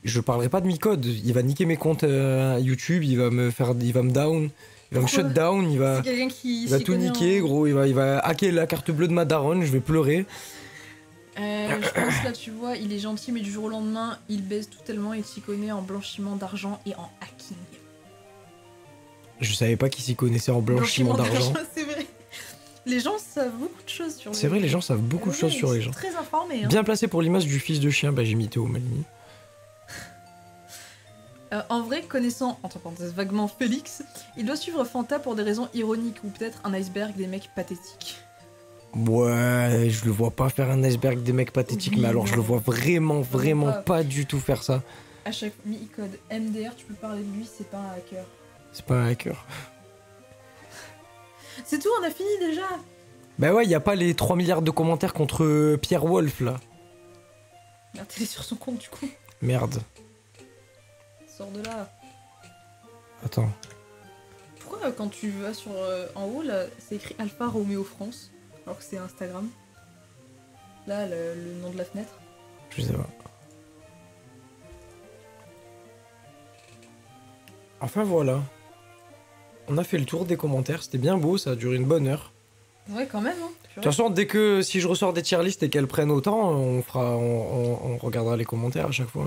je parlerai pas de Micode. Il va niquer mes comptes YouTube, il va me down, il va me Pourquoi shut down, C'est quelqu'un qui il va s'y tout connaît niquer, en... gros. Il va hacker la carte bleue de ma daronne, je vais pleurer. Je pense là, tu vois, il est gentil, mais du jour au lendemain, il baise tout tellement, il s'y connaît en blanchiment d'argent et en hacking. Je savais pas qu'il s'y connaissait en blanchiment d'argent. C'est vrai. Les gens savent beaucoup de choses sur C'est vrai, les gens savent beaucoup de choses sur les gens. Ils sont très informés. Hein. Bien placé pour l'image du fils de chien, bah j'ai mis Théo Malini. En vrai, connaissant, entre parenthèses, vaguement Félix, il doit suivre Fanta pour des raisons ironiques ou peut-être un iceberg des mecs pathétiques. Ouais, je le vois pas faire un iceberg des mecs pathétiques, Oui, mais alors je le vois vraiment pas du tout faire ça. À chaque mi-code MDR, tu peux parler de lui, c'est pas un hacker. C'est pas un hacker. C'est tout, on a fini déjà. Bah ouais, y a pas les 3 milliards de commentaires contre Pierre Wolf là. Merde, t'es sur son compte du coup. Merde. Sors de là. Attends. Pourquoi quand tu vas sur en haut là, c'est écrit Alpha Romeo France alors que c'est Instagram. Là, le nom de la fenêtre. Je sais pas. Enfin voilà. On a fait le tour des commentaires, c'était bien beau, ça a duré une bonne heure. Ouais, quand même. Hein. De toute façon, dès que si je ressors des tier lists et qu'elles prennent autant, on regardera les commentaires à chaque fois.